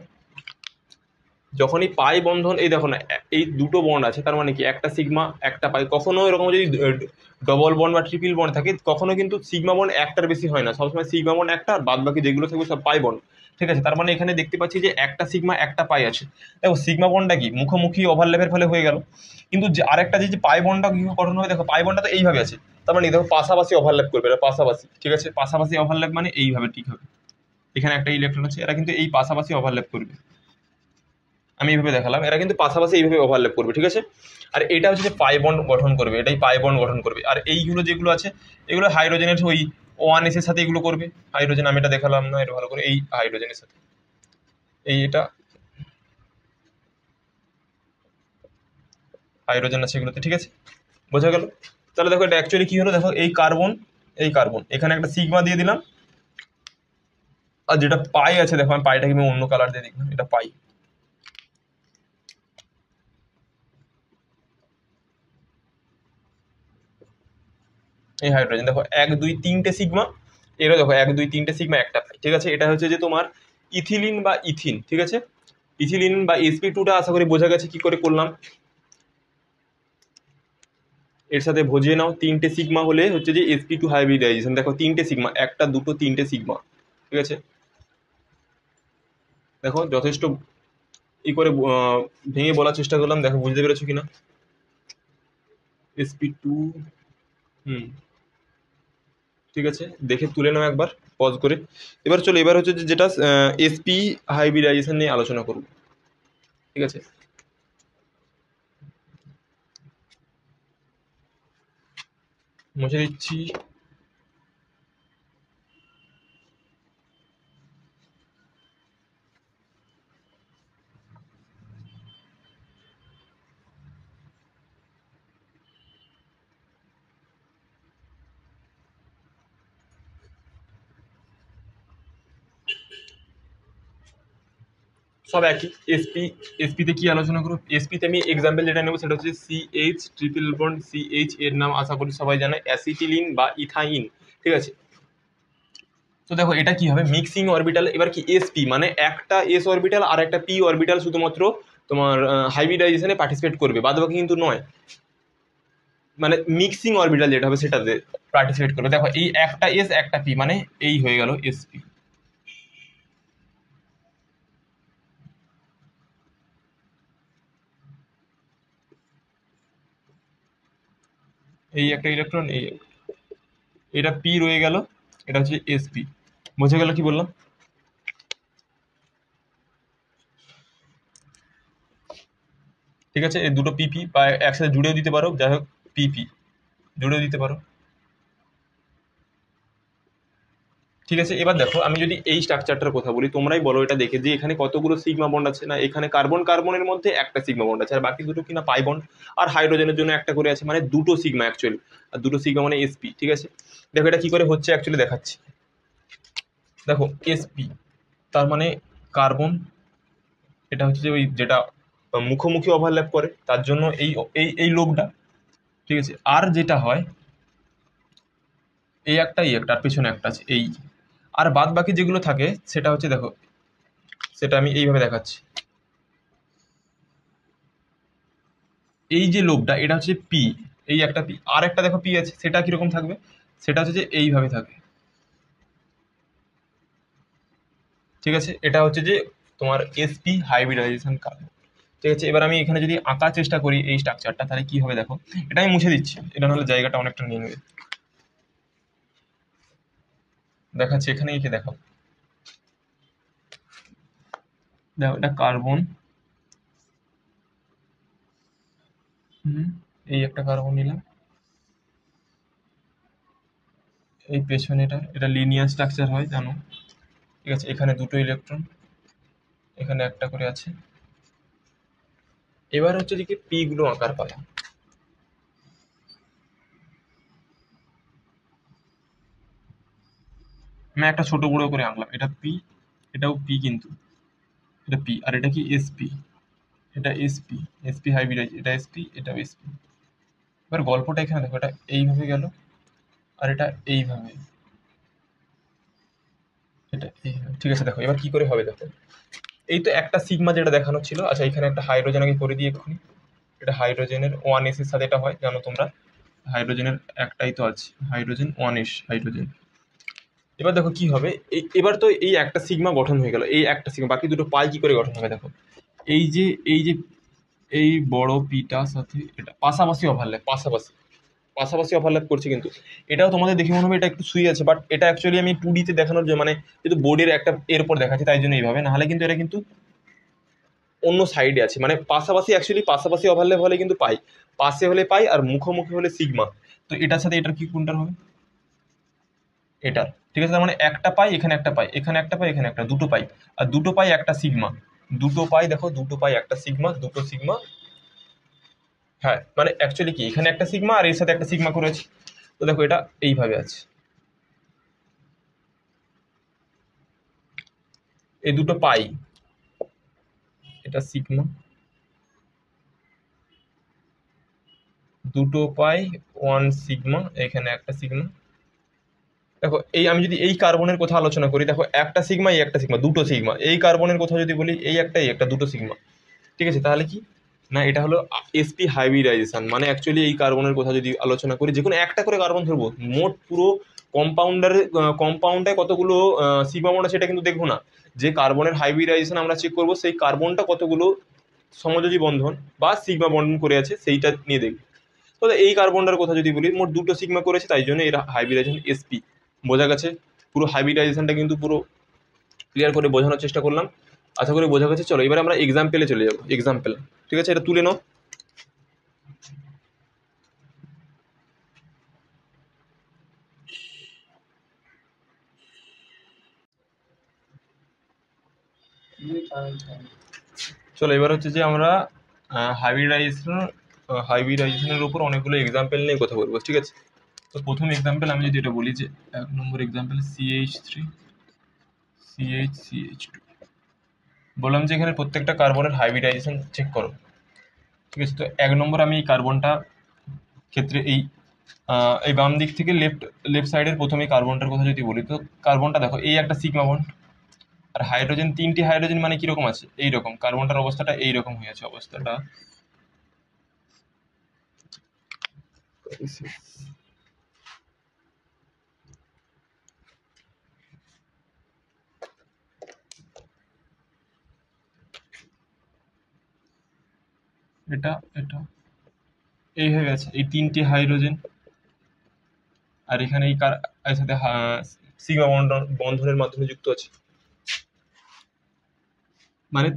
যখনই পাই বন্ধন, এই দেখো না, এই দুটো বন্ড আছে, তার মানে কি একটা সিগমা একটা পাই। কখনো এরকম যদি ডবল বন্ড বা ট্রিপল বন্ড থাকে, কখনো কিন্তু সিগমা বন্ড একটার বেশি হয় না, সবসময় সিগমা বন্ড একটা, আর বাদ বাকি যেগুলো থাকবে সব পাই বন্ড, ঠিক আছে। তার মানে এখানে দেখতে পাচ্ছি যে একটা সিগমা একটা পাই আছে। দেখো সিগমা বন্ডটা কি মুখোমুখি ওভারল্যাপের ফলে হয়ে গেল, কিন্তু যে আরেকটা যে পাই বন্ডটা কি গঠন হবে দেখো, পাই বন্ডটা তো এইভাবে আছে, তার মানে দেখো পাশাপাশি ওভারল্যাপ করবে, এটা পাশাপাশি, ঠিক আছে, পাশাপাশি ওভারল্যাপ মানে এইভাবে ঠিক হবে। এখানে একটা ইলেকট্রন আছে, এরা কিন্তু এই পাশাপাশি ওভারল্যাপ করবে, আমি এইভাবে দেখালাম, এরা কিন্তু পাশাপাশি এইভাবে ওভারল্যাপ করবে, ঠিক আছে। আর এটা হচ্ছে যে পাই বন্ড গঠন করবে, এটাই পাই বন্ড গঠন করবে। আর এইগুলো যেগুলো আছে, এগুলো হাইড্রোজেনের ওই ওয়ান এস এর সাথে এগুলো করবে, হাইড্রোজেন, আমি এটা দেখালাম না এটা ভালো করে, এই হাইড্রোজেনের সাথে এই এটা হাইড্রোজেন আছে এগুলোতে, ঠিক আছে, বোঝা গেল? তাহলে দেখো এটা অ্যাকচুয়ালি কি হলো দেখো, এই কার্বন, এই কার্বন, এখানে একটা সিগমা দিয়ে দিলাম, আর যেটা পাই আছে দেখো, আমি পাইটাকে আমি অন্য কালার দিয়ে দিলাম, এটা পাই। এই হাইড্রোজেন দেখো এক দুই তিনটে সিগমা, এরও দেখো এক দুই তিনটে সিগমা একটা পাই, ঠিক আছে। এটা হচ্ছে যে তোমার ইথিলিন বা ইথিন, ঠিক আছে। ইথিলিন বা sp2টা আশা করি বোঝা গেছে কি করে করলাম। এর সাথে ভজিয়ে নাও, তিনটে সিগমা হলে হচ্ছে যে sp2 হাইব্রিডাইজেশন, দেখো তিনটে সিগমা, একটা দুটো তিনটে সিগমা, ঠিক আছে। দেখো যথেষ্ট ই করে ভেঙে বলার চেষ্টা করলাম, দেখো বুঝতে পেরেছো কিনা। sp2, হুম, ঠিক আছে, দেখে তুলে নাও একবার পজ করে। এবার চলো, এবার হচ্ছে যে যেটা sp হাইব্রিডাইজেশন নিয়ে আলোচনা করবো, ঠিক আছে। মুছে দিচ্ছি। সব একই। এসপিতে কি আলোচনা করবো, এসপিতে আমি এক্সাম্পল যেটা নেবো সেটা হচ্ছে সিএইচ ট্রিপল বন্ড সিএইচ, এর নাম আশা করি সবাই জানে, অ্যাসিটিলিন বা ইথাইন, ঠিক আছে। তো দেখো এটা কি হবে, মিক্সিং অরবিটাল। এবার কি এসপি মানে একটা এস অরবিটাল আর একটা পি অরবিটাল শুধুমাত্র তোমার হাইব্রিডাইজেশনে পার্টিসিপেট করবে, বাদ বাকি কিন্তু নয়। মানে মিক্সিং অরবিটাল যেটা হবে সেটাতে পার্টিসিপেট করবে। দেখো এই একটা এস একটা পি মানে এই হয়ে গেল এসপি। এই একটা ইলেকট্রন, এটা পি রয়ে গেল, এটা হচ্ছে এসপি। বোঝা গেল কি বললাম? ঠিক আছে, এই দুটো পিপি বা একসাথে জুড়েও দিতে পারো, যাই হোক পিপি জুড়েও দিতে পারো। ঠিক আছে, এবার দেখো আমি যদি এই স্ট্রাকচারটার কথা বলি, তোমরাই বলো এটা দেখে যে এখানে কতগুলো সিগমা বন্ড আছে। না, এখানে কার্বন কার্বনের মধ্যে একটা সিগমা বন্ড আছে, আর বাকি দুটো কিনা পাই বন্ড। আর হাইড্রোজেনের জন্য একটা করে আছে, মানে দুটো সিগমা অ্যাকচুয়ালি। আর দুটো সিগমা মানে এসপি। ঠিক আছে, দেখো এটা কি করে হচ্ছে অ্যাকচুয়ালি দেখাচ্ছি। দেখো এসপি তার মানে কার্বন, এটা হচ্ছে যে ওই যেটা মুখোমুখি ওভারল্যাপ করে, তার জন্য এই এই এই লোকটা। ঠিক আছে, আর যেটা হয় এই একটা এই একটা আর পেছনে একটা আছে এই, আর বাদ বাকি যেগুলো থাকে সেটা হচ্ছে দেখো, সেটা আমি এইভাবে দেখাচ্ছি। এই যে লোবটা এটা হচ্ছে পি, এই একটা পি, আর একটা দেখো পি আছে, সেটা কিরকম থাকবে, সেটা হচ্ছে যে এইভাবে থাকে। ঠিক আছে, এটা হচ্ছে যে তোমার এসপি হাইব্রিডাইজেশন কার্বন। ঠিক আছে, এবার আমি এখানে যদি আঁকার চেষ্টা করি এই স্ট্রাকচারটা, তাহলে কি হবে দেখো। এটা আমি মুছে দিচ্ছি, এটা নাহলে জায়গাটা অনেকটা নিয়ে নেবে। দেখাচ্ছি, এখানে এঁকে দেখাও। দেখো এটা কার্বন, এই একটা কার্বন নিলাম, এই পেছনে এটা লিনিয়ার স্ট্রাকচার হয় জানো। ঠিক আছে, এখানে দুটো ইলেকট্রন, এখানে একটা করে আছে। এবার হচ্ছে যে কি পি গুলো আঁকার পালা। আমি একটা ছোট বড় করে আঁকলাম, এটা পি, এটাও পি কিন্তু, এটা পি, আর এটা কি এসপি, এটা এসপি, এসপি হাইব্রিডাইজ, এটা এসপি, এটাও এসপি। এবার গল্পটা এখানে দেখো, এটা এইভাবে গেল, আর এটা এইভাবে, এটা এইভাবে। ঠিক আছে, দেখো এবার কি করে হবে দেখো। এই তো একটা সিগমা যেটা দেখানো ছিল, আচ্ছা এখানে একটা হাইড্রোজেন আগে করে দিই এক্ষুনি। এটা হাইড্রোজেনের ওয়ান এস এর সাথে এটা হয় জানো তোমরা, হাইড্রোজেনের একটাই তো আছে, হাইড্রোজেন ওয়ান এস হাইড্রোজেন। এবার দেখো কি হবে, এবার তো এই একটা সিগমা গঠন হয়ে গেল, এই একটা সিগমা, বাকি দুটো পাই কি করে গঠন হবে দেখো। এই যে এই যে এই বড় পিটার সাথে এটা পাশাপাশি ওভারল্যাপ, পাশাপাশি পাশাপাশি ওভারল্যাপ করছে, কিন্তু এটাও তোমাদের দেখে মনে হবে এটা একটু সুই আছে, বাট এটা অ্যাকচুয়ালি আমি 2D তে দেখানোর জন্য, মানে যেহেতু বোর্ডের একটা এর উপর দেখাচ্ছি তাই জন্য এইভাবে, নাহলে কিন্তু এটা কিন্তু অন্য সাইডে আছে, মানে পাশাপাশি অ্যাকচুয়ালি পাশাপাশি ওভারল্যাপ হলে কিন্তু পাই, পাশে হলে পাই আর মুখোমুখি হলে সিগমা। তো এটার সাথে এটার কি কোনটার হবে, এটার। ঠিক আছে, তার মানে একটা পাই এখানে, একটা পাই এখানে, একটা পাই এখানে, একটা দুটো পাই, আর দুটো পাই একটা সিগমা, দুটো পাই দেখো, দুটো পাই একটা সিগমা, দুটো সিগমা। হ্যাঁ, মানে অ্যাকচুয়ালি কি এখানে একটা সিগমা আর এর সাথে একটা সিগমা করেছি। তো দেখো এটা এইভাবে আছে, এই দুটো পাই, এটা সিগমা, দুটো পাই ওয়ান সিগমা, এখানে একটা সিগমা। দেখো এই আমি যদি এই কার্বনের কথা আলোচনা করি, দেখো একটা সিগমা এই একটা সিগমা, দুটো সিগমা। এই কার্বনের কথা যদি বলি, এই একটা দুটো সিগমা। ঠিক আছে, তাহলে কি না, এটা হলো এসপি হাইব্রিডাইজেশন। মানে অ্যাকচুয়ালি এই কার্বনের কথা যদি আলোচনা করি, যে কোনো একটা করে কার্বন ধরবো, মোট পুরো কম্পাউন্ডে কতগুলো সিগমা বন্ড আছে সেটা কিন্তু দেখবো না। যে কার্বনের হাইব্রিডাইজেশন আমরা চেক করবো, সেই কার্বনটা কতগুলো সমযোজী বন্ধন বা সিগমা বন্ধন করে আছে সেইটা নিয়ে দেখবো। তো এই কার্বনটার কথা যদি বলি, মোট দুটো সিগমা করেছে, তাই জন্য এর হাইব্রিডাইজেশন এসপি। বোঝা গেছে? পুরো হাইব্রিডাইজেশনটা কিন্তু পুরো ক্লিয়ার করে বোঝানোর চেষ্টা করলাম, আশা করি বোঝা গেছে। চলো এবার আমরা এক্সাম্পলে চলে যাবো, এক্সাম্পল। ঠিক আছে, এটা তুলে নাও। চলো এবার হচ্ছে যে আমরা হাইব্রিডাইজেশন হাইব্রিডাইজেশনের উপর অনেকগুলো এক্সাম্পল নিয়ে কথা বলবো। ঠিক আছে, তো প্রথম এক্সাম্পল আমি যদি এটা বলি, যে 1 নম্বর এক্সাম্পল CH3 CH2, বললাম যে এখানে প্রত্যেকটা কার্বনের হাইব্রিডাইজেশন চেক করো। ঠিক আছে, তো 1 নম্বর আমি এই কার্বনটা ক্ষেত্রে এই বাম দিক থেকে লেফট লেফট সাইডের প্রথমে কার্বনটার কথা যদি বলি, তো কার্বনটা দেখো এই একটা সিগমা বন্ড, আর হাইড্রোজেন তিনটি হাইড্রোজেন মানে কিরকম আছে, এইরকম কার্বনটার অবস্থাটা এইরকম হয়ে আছে অবস্থাটা। এটা এটা এইভাবে আছে, এই তিনটি হাইড্রোজেন, আর এখানে এর সাথে সিগমা বন্ধনের মাধ্যমে যুক্ত আছে। মানে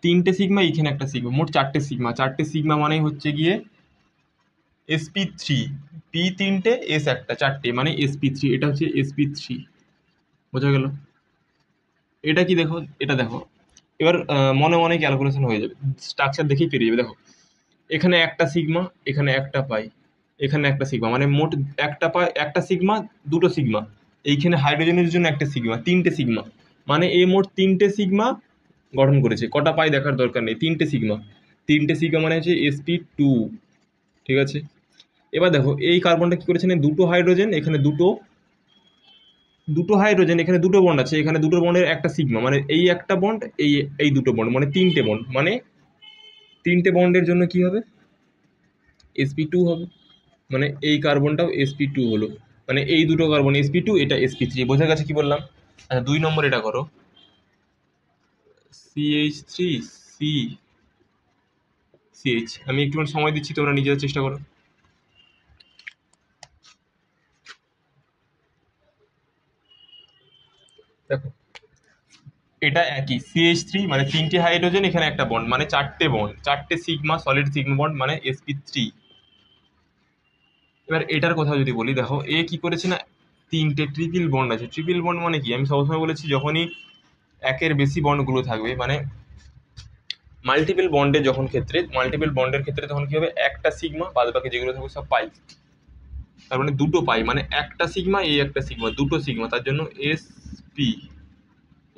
তিনটে সিগমা, এইখানে একটা সিগমা, মোট চারটে সিগমা। চারটে সিগমা মানে হচ্ছে গিয়ে sp3, পি তিনটে, এস একটা, চারটে মানে sp3। এটা হচ্ছে sp3। বোঝা গেল? এটা কি দেখো, এটা দেখো, এবার মনে মনে ক্যালকুলেশন হয়ে যাবে, স্ট্রাকচার দেখেই পেরিয়ে যাবে। দেখো এখানে একটা সিগমা, এখানে একটা পাই, এখানে একটা সিগমা, মানে মোট একটা পাই, একটা সিগমা, দুটো সিগমা। এইখানে হাইড্রোজেনের জন্য একটা সিগমা, তিনটে সিগমা। মানে এ মোট তিনটে সিগমা গঠন করেছে। কটা পাই দেখার দরকার নেই, তিনটে সিগমা। তিনটে সিগমা মানে হচ্ছে sp2। ঠিক আছে, এবার দেখো এই কার্বনটা কি করেছে, দুটো হাইড্রোজেন, এখানে দুটো, দুটো হাইড্রোজেন, এখানে দুটো বন্ড আছে, এখানে দুটো বন্ডের একটা সিগমা, মানে এই একটা বন্ড, এই এই দুটো বন্ড, মানে তিনটে বন্ড। মানে তিনটে বন্ডের জন্য কি হবে, sp2 হবে। মানে এই কার্বনটাও sp2 হলো। মানে এই দুটো কার্বন sp2, এটা sp3। বোঝা গেছে কি বললাম? আচ্ছা, 2 নম্বর এটা করো, CH3 C CH। আমি একটুখানি সময় দিচ্ছি, তোমরা নিজেরা চেষ্টা করো। দেখো এটা একই CH3, মানে তিনটে হাইড্রোজেন, এখানে একটা বন্ড, মানে চারটে বন্ড, চারটে সিগমা, সলিড সিগমা বন্ড, মানে sp3। এবার এটার কথা যদি বলি, দেখো এ কি করেছে না, তিনটে ট্রিপল বন্ড আছে। ট্রিপল বন্ড মানে কি, আমি সবসময় বলেছি যখনই একের বেশি বন্ডগুলো থাকবে, মানে মাল্টিপল বন্ডের যখন ক্ষেত্রে, মাল্টিপল বন্ডের ক্ষেত্রে তখন কি হবে, একটা সিগমা, বাদ বাকি যেগুলো থাকবে সব পাই। তার মানে দুটো পাই, মানে একটা সিগমা, এই একটা সিগমা, দুটো সিগমা, তার জন্য sp।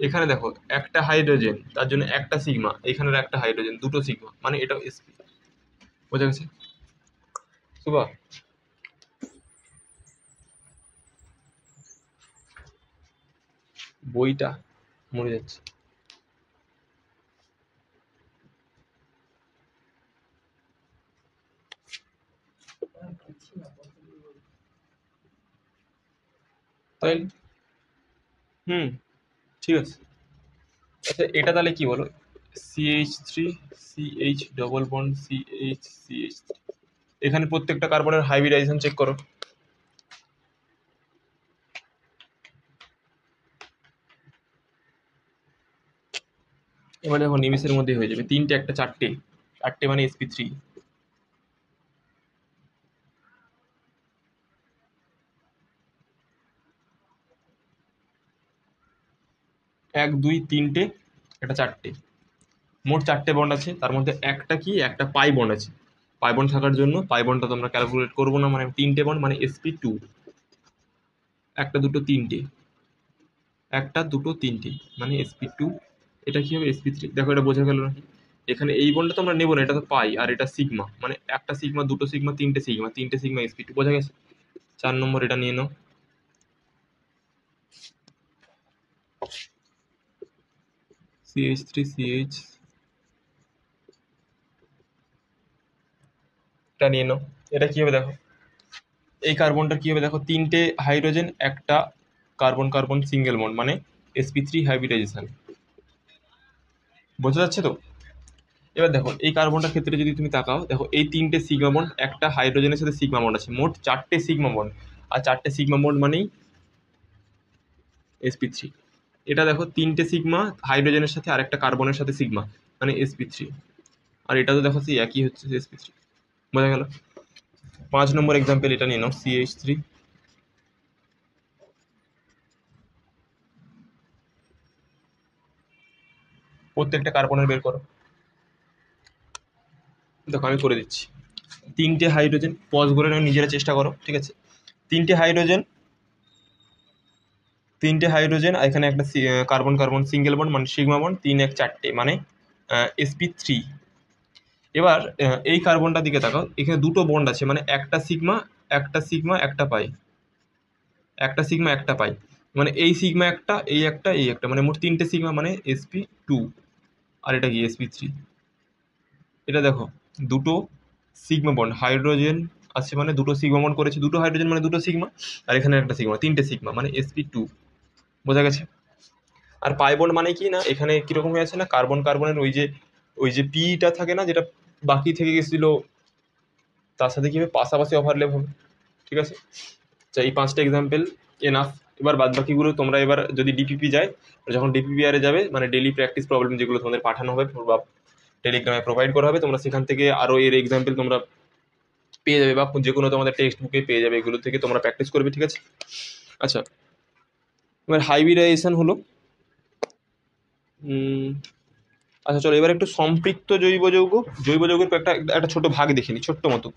এখানে দেখো একটা হাইড্রোজেন, তার জন্য একটা সিগমা, এখানের একটা হাইড্রোজেন, দুটো সিগমা, মানে এটাও sp। বোঝা গেছে সুবা? বইটা মরে যাচ্ছে। তাই, হুম, ঠিক আছে। আচ্ছা এটা তাহলে কি বলো, CH3 CH double bond CH। এখানে প্রত্যেকটা কার্বনের হাইব্রিডাইজেশন চেক করো। এবার দেখো নিমিষের মধ্যে হয়ে যাবে, তিনটে একটা চারটে, চারটে মানে sp3। 1 2 3টে, এটা চারটে, মোট চারটে বন্ড আছে। তার মধ্যে একটা কি, একটা পাই বন্ড আছে। পাই বন্ড থাকার জন্য, পাই বন্ডটা তোমরা ক্যালকুলেট করবো না, মানে তিনটে বন্ড মানে sp2। একটা দুটো তিনটে, একটা দুটো তিনটে, মানে sp2। এটা কি হবে, sp3। দেখো এটা বোঝা গেল নাকি? এখানে এই বন্ডটা তো আমরা নেবো না, এটা তো পাই, আর এটা সিগমা, মানে একটা সিগমা, দুটো সিগমা, তিনটে সিগমা, তিনটে সিগমা sp2। বোঝা গেছে? 4 নম্বর এটা নিয়ে নাও। CH3 CH, এটা নিয়ে নাও। এটা কি হবে দেখো, এই কার্বনটার কি হবে দেখো, তিনটে হাইড্রোজেন, একটা কার্বন কার্বন সিঙ্গেল বন্ড, মানে sp3 হাইব্রিডাইজেশন। বোঝা যাচ্ছে তো? এবার দেখো এই কার্বনটার ক্ষেত্রে যদি তুমি তাকাও, দেখো এই তিনটে সিগমা বন্ড, একটা হাইড্রোজেনের সাথে সিগমা বন্ড আছে, মোট চারটে সিগমা বন্ড। আর চারটে সিগমা বন্ড মানেই sp3। এটা দেখো তিনটে সিগমা হাইড্রোজেনের সাথে আর একটা কার্বনের সাথে সিগমা, মানে sp3। আর এটা তো দেখো সেই একই হচ্ছে sp3। বোঝা গেল? 5 নম্বর এক্সাম্পল এটা নিয়ে নাও, CH3। প্রত্যেকটা কার্বনের বের করো। দেখো আমি করে দিচ্ছি। তিনটে হাইড্রোজেন, পজ করে নাও, নিজেরা চেষ্টা করো, ঠিক আছে? তিনটে হাইড্রোজেন, তিনটে হাইড্রোজেন, আর এখানে একটা কার্বন কার্বন সিঙ্গেল বন্ড, মানে সিগমা বন্ড, 3 1 4টে, মানে sp3। এবার এই কার্বনটার দিকে তাকাও, এখানে দুটো বন্ড আছে, মানে একটা সিগমা, একটা সিগমা, একটা পাই, একটা সিগমা একটা পাই, মানে এই সিগমা একটা, এই একটা, এই একটা, মানে মোট তিনটে সিগমা, মানে sp2। আর এটা কি, sp3। এটা দেখো দুটো সিগমা বন্ড, হাইড্রোজেন আছে মানে দুটো সিগমা বন্ড করেছে, দুটো হাইড্রোজেন মানে দুটো সিগমা, আর এখানে একটা সিগমা, তিনটে সিগমা, মানে sp2। বোঝা গেছে? আর পাই বন্ড মানে কি না, এখানে কিরকম হয়ে আছে না, কার্বন কার্বনের ওই যে পিটা থাকে না, যেটা বাকি থেকে গেছিল, তার সাথে কি হবে, পাশাপাশি ওভারল্যাপ হবে। ঠিক আছে? আচ্ছা, এই 5টা এক্সাম্পল এনাফ। এবার বাদ বাকিগুলো তোমরা এবার যদি ডিপিপি যায়, যখন ডিপিপিআরে যাবে মানে ডেলি প্র্যাকটিস প্রবলেম যেগুলো তোমাদের পাঠানো হবে বা টেলিগ্রামে প্রোভাইড করা হবে, তোমরা সেখান থেকে আরও এর এক্সাম্পল তোমরা পেয়ে যাবে বা যে কোনো তোমাদের টেক্সট বুকে পেয়ে যাবে, এগুলো থেকে তোমরা প্র্যাকটিস করবে, ঠিক আছে? আচ্ছা, এবার হাইব্রিডাইজেশন হলো। আচ্ছা চলো এবার একটু সম্পৃক্ত জৈব যৌগ, জৈব যৌগের একটা একটা ছোট ভাগ দেখিনি, ছোট্ট মতো।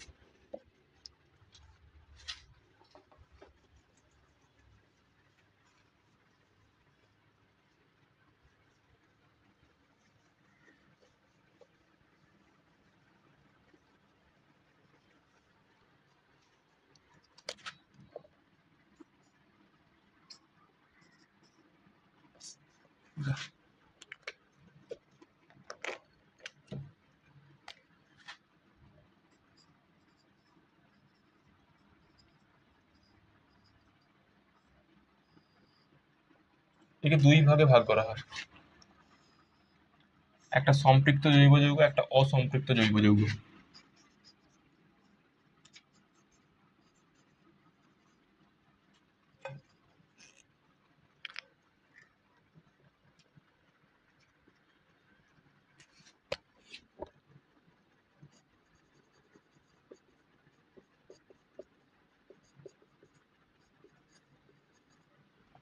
একে দুই ভাগে ভাগ করা হয়, একটা সম্পৃক্ত জৈব যৌগ, একটা অসম্পৃক্ত জৈব যৌগ।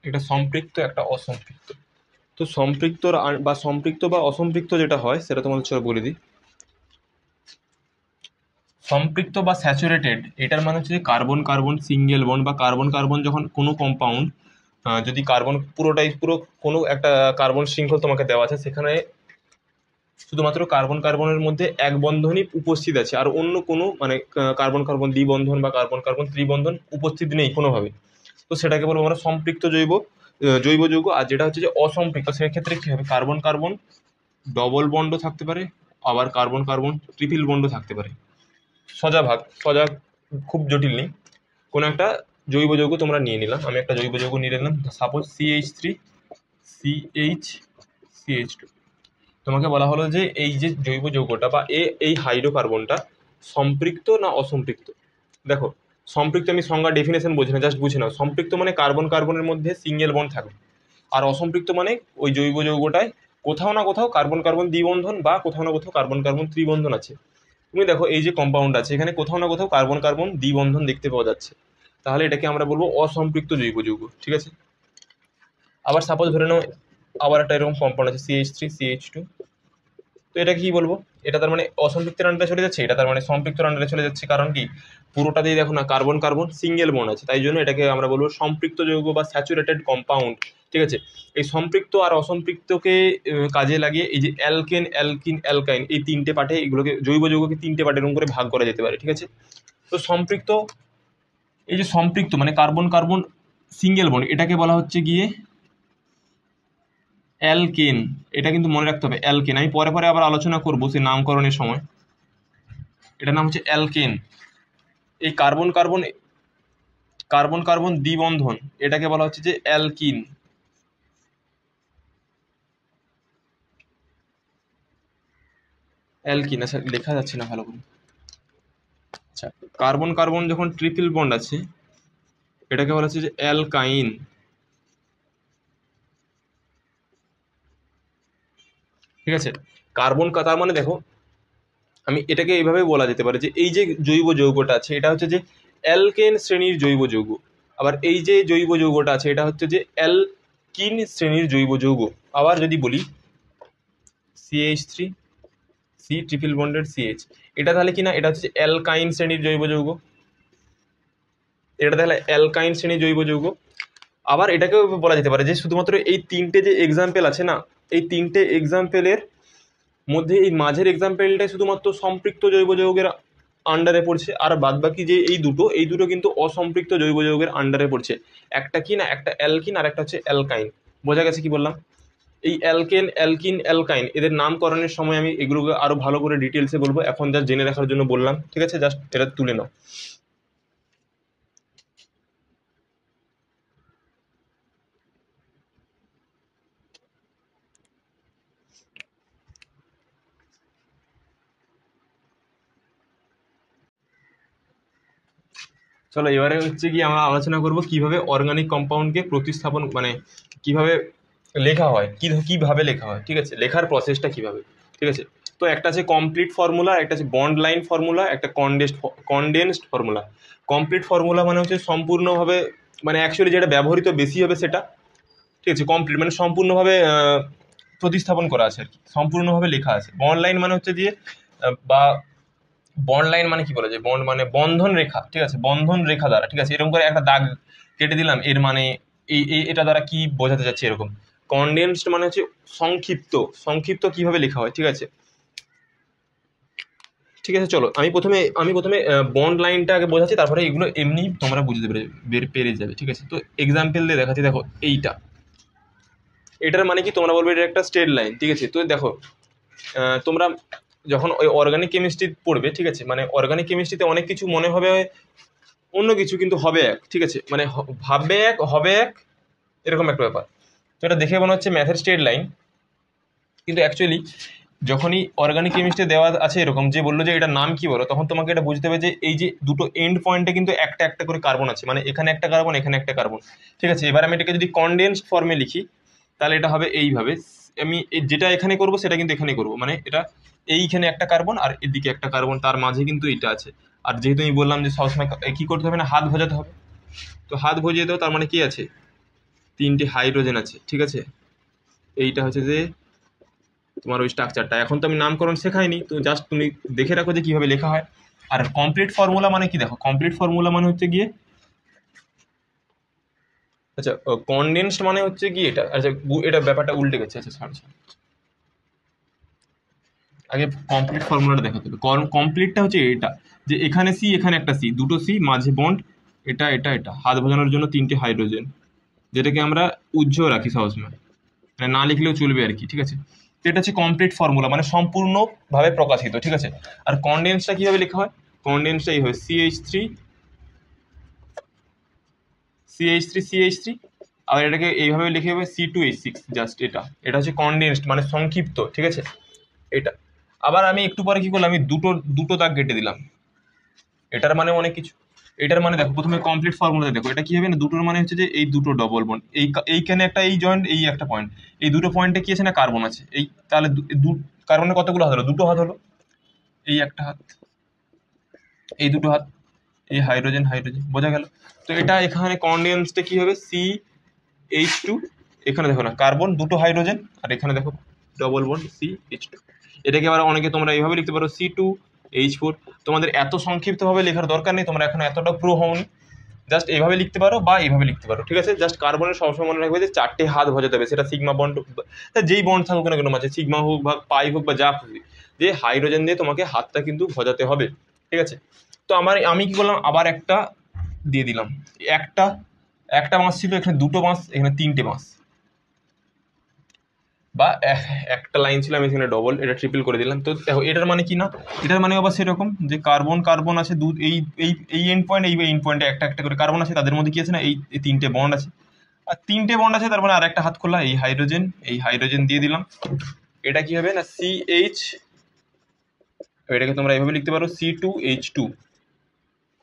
একটা সম্পৃক্ত, একটা অসম্পৃক্ত। তো সম্পৃক্ত বা সম্পৃক্ত বা অসম্পৃক্ত যেটা হয় সেটা তোমাদের ছোট বলে দিই। সম্পৃক্ত বা স্যাচুরেটেড, এটার মানে হচ্ছে যে কার্বন কার্বন সিঙ্গেল বন্ড বা কার্বন কার্বন যখন কোনো কম্পাউন্ড, যদি কার্বন পুরোটাই পুরো কোনো একটা কার্বন শৃঙ্খল তোমাকে দেওয়া আছে, সেখানে শুধুমাত্র কার্বন কার্বনের মধ্যে এক বন্ধনই উপস্থিত আছে, আর অন্য কোনো মানে কার্বন কার্বন দ্বিবন্ধন বা কার্বন কার্বন ত্রিবন্ধন উপস্থিত নেই কোনোভাবে, তো সেটাকে বলবো আমরা সম্পৃক্ত জৈব যৌগ। আর যেটা হচ্ছে যে অসম্পৃক্ত, সেক্ষেত্রে কী হবে, কার্বন কার্বন ডবল বন্ডও থাকতে পারে, আবার কার্বন কার্বন ট্রিপল বন্ডও থাকতে পারে। সোজা খুব জটিল নেই। কোনো একটা জৈব যৌগ তোমরা নিয়ে নিলাম, আমি একটা জৈব যৌগ নিয়ে নিলাম, সাপোজ CH3 CH2। তোমাকে বলা হলো যে এই যে জৈব যৌগটা বা এই হাইড্রোকার্বনটা সম্পৃক্ত না অসম্পৃক্ত। দেখো, সম্পৃক্ত আমি সংজ্ঞা ডেফিনেশন বলছি না, জাস্ট বুঝে নাও। সম্পৃক্ত মানে কার্বন কার্বনের মধ্যে সিঙ্গেল বন্ড থাকবে, আর অসম্পৃক্ত মানে ওই জৈব যৌগটায় কোথাও না কোথাও কার্বন কার্বন দ্বিবন্ধন বা কোথাও না কোথাও কার্বন কার্বন ত্রিবন্ধন আছে। তুমি দেখো এই যে কম্পাউন্ড আছে, এখানে কোথাও না কোথাও কার্বন কার্বন দ্বিবন্ধন দেখতে পাওয়া যাচ্ছে, তাহলে এটাকে আমরা বলবো অসম্পৃক্ত জৈব যৌগ, ঠিক আছে? আবার সাপোজ ধরে নাও আবার একটা এরকম কম্পাউন্ড আছে CH3 CH2, তো এটা কি বলবো, এটা তার মানে অসম্পৃক্তের আন্ডারে চলে যাচ্ছে, এটা তার মানে সম্পৃক্তের আন্ডারে চলে যাচ্ছে। কারণ কি, পুরোটাতেই দেখো না কার্বন কার্বন সিঙ্গেল বন্ড আছে, তাই জন্য এটাকে আমরা বলবো সম্পৃক্ত যৌগ বা স্যাচুরেটেড কম্পাউন্ড, ঠিক আছে? এই সম্পৃক্ত আর অসম্পৃক্তকে কাজে লাগিয়ে এই যে অ্যালকেন অ্যালকিন অ্যালকাইন, এই তিনটে পার্টে এগুলোকে জৈব যৌগকে তিনটে পার্টে এরকম করে ভাগ করা যেতে পারে, ঠিক আছে? তো সম্পৃক্ত, এই যে সম্পৃক্ত মানে কার্বন কার্বন সিঙ্গেল বন্ড, এটাকে বলা হচ্ছে গিয়ে অ্যালকেন। এটা কিন্তু মনে রাখতে হবে, অ্যালকেন। আমি পরে পরে আবার আলোচনা করবো সে নামকরণের সময়। এটার নাম হচ্ছে অ্যালকেন। এই কার্বন কার্বন কার্বন কার্বন দ্বিবন্ধন, এটাকে বলা হচ্ছে যে অ্যালকিন। অ্যালকিন, আচ্ছা লেখা যাচ্ছে না ভালো করে। আচ্ছা, কার্বন কার্বন যখন ট্রিপল বন্ড আছে, এটাকে বলা হচ্ছে যে অ্যালকাইন, ঠিক আছে? কার্বন তার মানে দেখো, আমি এটাকে এইভাবে বলা যেতে পারে যে এই যে জৈব যৌগটা আছে এটা হচ্ছে যে অ্যালকেন শ্রেণীর জৈব যৌগ, আবার এই যে জৈব যৌগটা আছে এটা হচ্ছে যে অ্যালকিন শ্রেণীর জৈব যৌগ। আবার যদি বলি CH3 ট্রিপল বন্ডেড CH, এটা তাহলে কি না, এটা হচ্ছে অ্যালকাইন শ্রেণীর জৈব যৌগ, এটা তাহলে অ্যালকাইন শ্রেণীর জৈব যৌগ। আবার এটাকেও বলা যেতে পারে যে শুধুমাত্র এই তিনটে যে এক্সাম্পল আছে না, এই তিনটে এক্সাম্পলের মধ্যে এই মাঝের এক্সাম্পলটাই শুধুমাত্র সম্পৃক্ত জৈব যৌগের আন্ডারে পড়ছে, আর বাদবাকি যে এই দুটো কিন্তু অসম্পৃক্ত জৈব যৌগের আন্ডারে পড়ছে। একটা কি না, একটা অ্যালকিন আর একটা হচ্ছে অ্যালকাইন। বোঝা গেছে কি বললাম? এই অ্যালকেন অ্যালকিন অ্যালকাইন এদের নামকরণের সময় আমি এগুলোকে আরো ভালো করে ডিটেলসে বলবো, এখন জাস্ট জেনে রাখার জন্য বললাম, ঠিক আছে? জাস্ট এটা তুলে নাও। চলো এবারে হচ্ছে কি আমরা আলোচনা করব কিভাবে অর্গানিক কম্পাউন্ডকে প্রতিস্থাপন মানে কিভাবে লেখা হয়, কিভাবে লেখা হয়, ঠিক আছে, লেখার প্রসেসটা কিভাবে, ঠিক আছে। তো একটা আছে কমপ্লিট ফর্মুলা, একটা আছে বন্ড লাইন ফর্মুলা, একটা কনডেন্সড ফর্মুলা। কমপ্লিট ফর্মুলা মানে হচ্ছে সম্পূর্ণভাবে, মানে অ্যাকচুয়ালি যেটা ব্যবহৃত বেশি হবে সেটা, ঠিক আছে। কমপ্লিট মানে সম্পূর্ণভাবে প্রতিস্থাপন করা আছে আর কি, সম্পূর্ণভাবে লেখা আছে। বন্ড লাইন মানে হচ্ছে দিয়ে বা বন্ড লাইন মানে কি বলা যায়, বন্ড মানে বন্ধন রেখা, ঠিক আছে, বন্ধন রেখা দ্বারা, ঠিক আছে, এরকম করে একটা দাগ কেটে দিলাম, এর মানে এটা দ্বারা কি বোঝাতে যাচ্ছে এরকম। কনডেন্সড মানে হচ্ছে সংক্ষিপ্ত, সংক্ষিপ্ত কিভাবে লেখা হয়, ঠিক আছে। ঠিক আছে, চলো আমি প্রথমে বন্ড লাইনটা আগে বোঝাচ্ছি, তারপরে এগুলো এমনি তোমরা বুঝতে পেরে যাবে, ঠিক আছে। তো এক্সাম্পল দিয়ে দেখাচ্ছি, দেখো এটার মানে কি তোমরা বলবে এটা একটা স্ট্রেট লাইন, ঠিক আছে। তো দেখো তোমরা যখন ওই অর্গানিক কেমিস্ট্রি পড়বে, ঠিক আছে, মানে অর্গানিক কেমিস্ট্রিতে অনেক কিছু মনে হবে অন্য কিছু, কিন্তু হবে এক, ঠিক আছে, মানে ভাববে এক হবে এক, এরকম একটা ব্যাপার। তো এটা দেখে মনে হচ্ছে ম্যাথের স্ট্রেট লাইন, কিন্তু অ্যাকচুয়ালি যখনই অর্গানিক কেমিস্ট্রি দেওয়া আছে এরকম যে বললো যে এটার নাম কি বলো, তখন তোমাকে এটা বুঝতে হবে যে এই যে দুটো এন্ড পয়েন্টে কিন্তু একটা একটা করে কার্বন আছে, মানে এখানে একটা কার্বন এখানে একটা কার্বন, ঠিক আছে। এবার আমি এটাকে যদি কনডেন্সড ফর্মে লিখি তাহলে এটা হবে এইভাবে, আমি যেটা এখানে করব সেটা কিন্তু এখানে করব, মানে এটা এইখানে একটা কার্বন আর এদিকে একটা কার্বন, তার মাঝে কিন্তু এটা আছে। আর যেহেতু আমি বললাম যে সবসময় কি করতে হবে না, হাত ভজাতে হবে, তো হাত ভজিয়ে দাও, তার মানে কি আছে, তিনটে হাইড্রোজেন আছে, ঠিক আছে। এইটা হচ্ছে যে তোমার ওই স্ট্রাকচারটা। এখন তো আমি নামকরণ শেখাইনি, তো জাস্ট তুমি দেখে রাখো যে কিভাবে লেখা হয়। আর কমপ্লিট ফর্মুলা মানে কি, দেখো কমপ্লিট ফর্মুলা মানে হচ্ছে গিয়ে, আচ্ছা কনডেন্সড মানে হচ্ছে গিয়ে এটা, আচ্ছা এটা ব্যাপারটা উল্টে গেছে, আচ্ছা ছাড় ছাড়। আগে কমপ্লিট ফর্মুলাটা দেখাতে হবে। কমপ্লিটটা হচ্ছে এটা, যে এখানে সি এখানে একটা সি, দুটো সি মাঝে বন্ড, এটা এটা এটা হাত বোঝানোর জন্য তিনটে হাইড্রোজেন, যেটাকে আমরা উজ্জ্বল রাখি সবসময়, মানে না লিখলেও চলবে আর কি, ঠিক আছে। তো এটা হচ্ছে কমপ্লিট ফর্মুলা, মানে সম্পূর্ণভাবে প্রকাশিত, ঠিক আছে। আর কনডেন্সটা কিভাবে লেখা হয়, কনডেন্সটা এই হয় CH3 আর এটাকে এইভাবে লিখে হবে C2H6, জাস্ট এটা এটা হচ্ছে কনডেন্সড মানে সংক্ষিপ্ত, ঠিক আছে এটা। আবার আমি একটু পরে কি করলাম, আমি দুটো দুটো দাগ কেটে দিলাম, এটার মানে অনেক কিছু। এটার মানে দেখো প্রথমে কমপ্লিট ফর্মুলাতে দেখো এটা কি হবে না, দুটোর মানে হচ্ছে যে এই দুটো ডবল বন্ড, এইখানে একটা এই জয়েন্ট এই একটা পয়েন্ট, এই দুটো পয়েন্টে কি আছে না কার্বন আছে, এই তাহলে কার্বনের কতগুলো হাত হলো, দুটো হাত হলো, এই একটা হাত, এই দুটো হাত, এই হাইড্রোজেন হাইড্রোজেন, বোঝা গেল। তো এটা এখানে কনডেন্সডে কি হবে CH2, এখানে দেখো না কার্বন দুটো হাইড্রোজেন, আর এখানে দেখো ডবল বন্ড CH2। এটাকে আবার অনেকে তোমরা এইভাবে লিখতে পারো C2H4। তোমাদের এত সংক্ষিপ্তভাবে লেখার দরকার নেই, তোমরা এখন এতটা প্রো হওনি, জাস্ট এইভাবে লিখতে পারো বা এইভাবে লিখতে পারো, ঠিক আছে। জাস্ট কার্বনের সবসময় মনে রাখবে যে চারটে হাত ভজাতে হবে, সেটা সিগমা বন্ড, যেই বন্ড থাকুক না কেন মাঝে, সিগমা হোক বা পাই হোক বা যা খুশি, যে হাইড্রোজেন দিয়ে তোমাকে হাতটা কিন্তু ভজাতে হবে, ঠিক আছে। তো আমি কি করলাম, আবার একটা দিয়ে দিলাম, একটা একটা মাস ছিল, এখানে দুটো মাস, এখানে তিনটে মাস, বা একটা লাইন ছিল, আমি এখানে ডবল এটা ট্রিপল করে দিলাম। তো দেখো এটার মানে কি না, এটার মানে আবার সেরকম যে কার্বন কার্বন আছে এই এই এই এন্ড পয়েন্ট, এই এন্ড পয়েন্টে একটা একটা করে কার্বন আছে, তাদের মধ্যে কি আছে না এই তিনটে বন্ড আছে, আর তিনটে বন্ড আছে, তার মানে আর একটা হাত খোলা, এই হাইড্রোজেন দিয়ে দিলাম। এটা কি হবে না CH, এটাকে তোমরা এইভাবে লিখতে পারো C2H2,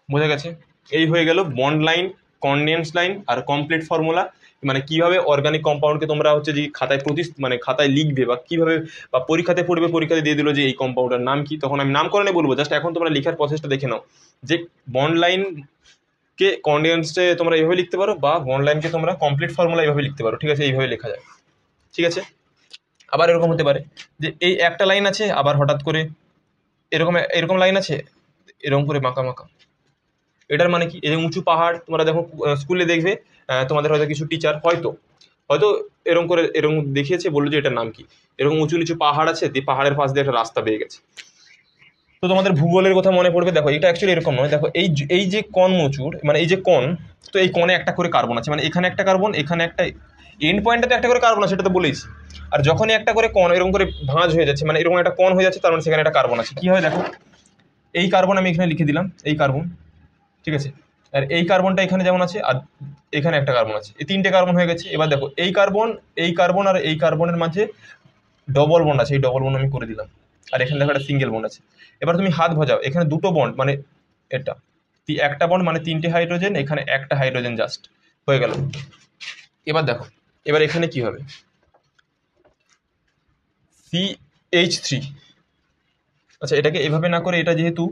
বোঝা গেছে। এই হয়ে গেল বন্ড লাইন, কনডেন্স লাইন আর কমপ্লিট ফর্মুলা, মানে কিভাবে অর্গানিক কম্পাউন্ডকে তোমরা হচ্ছে যে খাতায় মানে খাতায় লিখবে, বা কিভাবে বা পরীক্ষাতে পড়বে, পরীক্ষাতে দিয়ে দিল যে এই কম্পাউন্ডের নাম কি, তখন আমি নামকরণে বলবো, জাস্ট এখন তোমরা লেখার প্রসেসটা দেখে নাও, যে বন্ড লাইন কে কনডেন্সে তোমরা এইভাবে লিখতে পারো, বা বন্ড লাইনকে তোমরা কমপ্লিট ফর্মুলা এইভাবে লিখতে পারো, ঠিক আছে, এইভাবে লেখা যায়, ঠিক আছে। আবার এরকম হতে পারে যে এই একটা লাইন আছে, আবার হঠাৎ করে এরকম এরকম লাইন আছে, এরকম করে বাঁকা বাঁকা। এটার মানে কি, এই যে উঁচু পাহাড়, তোমরা দেখো স্কুলে দেখবে, তোমাদের হয়তো কিছু টিচার হয়তো হয়তো এরকম করে এরকম দেখিয়েছে, বললো যে এটার নাম কি, এরকম উঁচু নিচু পাহাড় আছে, দিয়ে পাহাড়ের পাশ দিয়ে একটা রাস্তা বেয়ে গেছে। তো তোমাদের ভূগোলের কথা মনে পড়বে, দেখো এটা অ্যাকচুয়ালি এরকম নয়, দেখো এই যে কোণ মুচুর, মানে এই যে কোণ, তো এই কোণে একটা করে কার্বন আছে, মানে এখানে একটা কার্বন, এখানে একটা এন্ড পয়েন্টে একটা করে কার্বন আছে, সেটা তো বলেইছি। আর যখনই একটা করে কোণ এরকম করে ভাঁজ হয়ে যাচ্ছে, মানে এরকম একটা কোণ হয়ে যাচ্ছে, তার মানে সেখানে একটা কার্বন আছে, কি হয় দেখো, এই কার্বন আমি এখানে লিখে দিলাম, এই কার্বন, ঠিক আছে। আর এই কার্বনটা এখানে যেমন আছে, আর এখানে একটা কার্বন আছে, এই তিনটে কার্বন হয়ে গেছে। এবার দেখো এই কার্বন আর এই কার্বনের মাঝে ডবল বন্ড আছে, এই ডবল বন্ড আমি করে দিলাম, আর এখানে দেখো একটা সিঙ্গেল বন্ড আছে। এবার তুমি হাত ভজাও, এখানে দুটো বন্ড, মানে এটা একটা বন্ড মানে 3টে হাইড্রোজেন, এখানে একটা হাইড্রোজেন জাস্ট হয়ে গেল। এবার দেখো, এবার এখানে কি হবে, CH3। আচ্ছা, এটাকে এভাবে না করে, এটা যেহেতু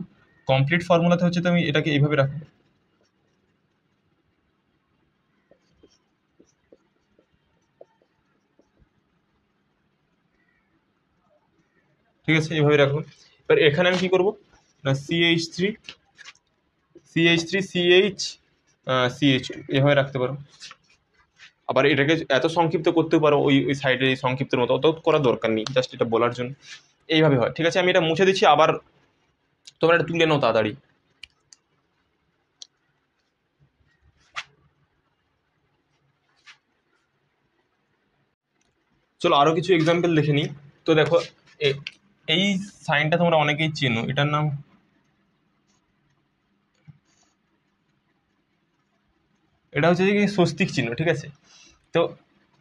কমপ্লিট ফর্মুলাতে হচ্ছে, তো আমি এটাকে এইভাবে রাখবো। ঠিক আছে, এইভাবে রাখবো। এবার এখানে আমি কি করবো না, CH3 CH CH2 এভাবে রাখতে পারো। আবার এটাকে এত সংক্ষিপ্ত করতেও পারো, ওই ওই সাইডে এই সংক্ষিপ্তের মতো, অত করার দরকার নেই, জাস্ট এটা বলার জন্য এইভাবে হয়। ঠিক আছে, আমি এটা মুছে দিচ্ছি, আবার তোমরা এটা তুলে নাও তাড়াতাড়ি। চলো আরো কিছু এক্সাম্পল দেখে নিই। তো দেখো, এই সাইনটা তোমরা অনেকেই চেনো, এটার নাম, এটা হচ্ছে কি স্বস্তিক চিহ্ন। ঠিক আছে, তো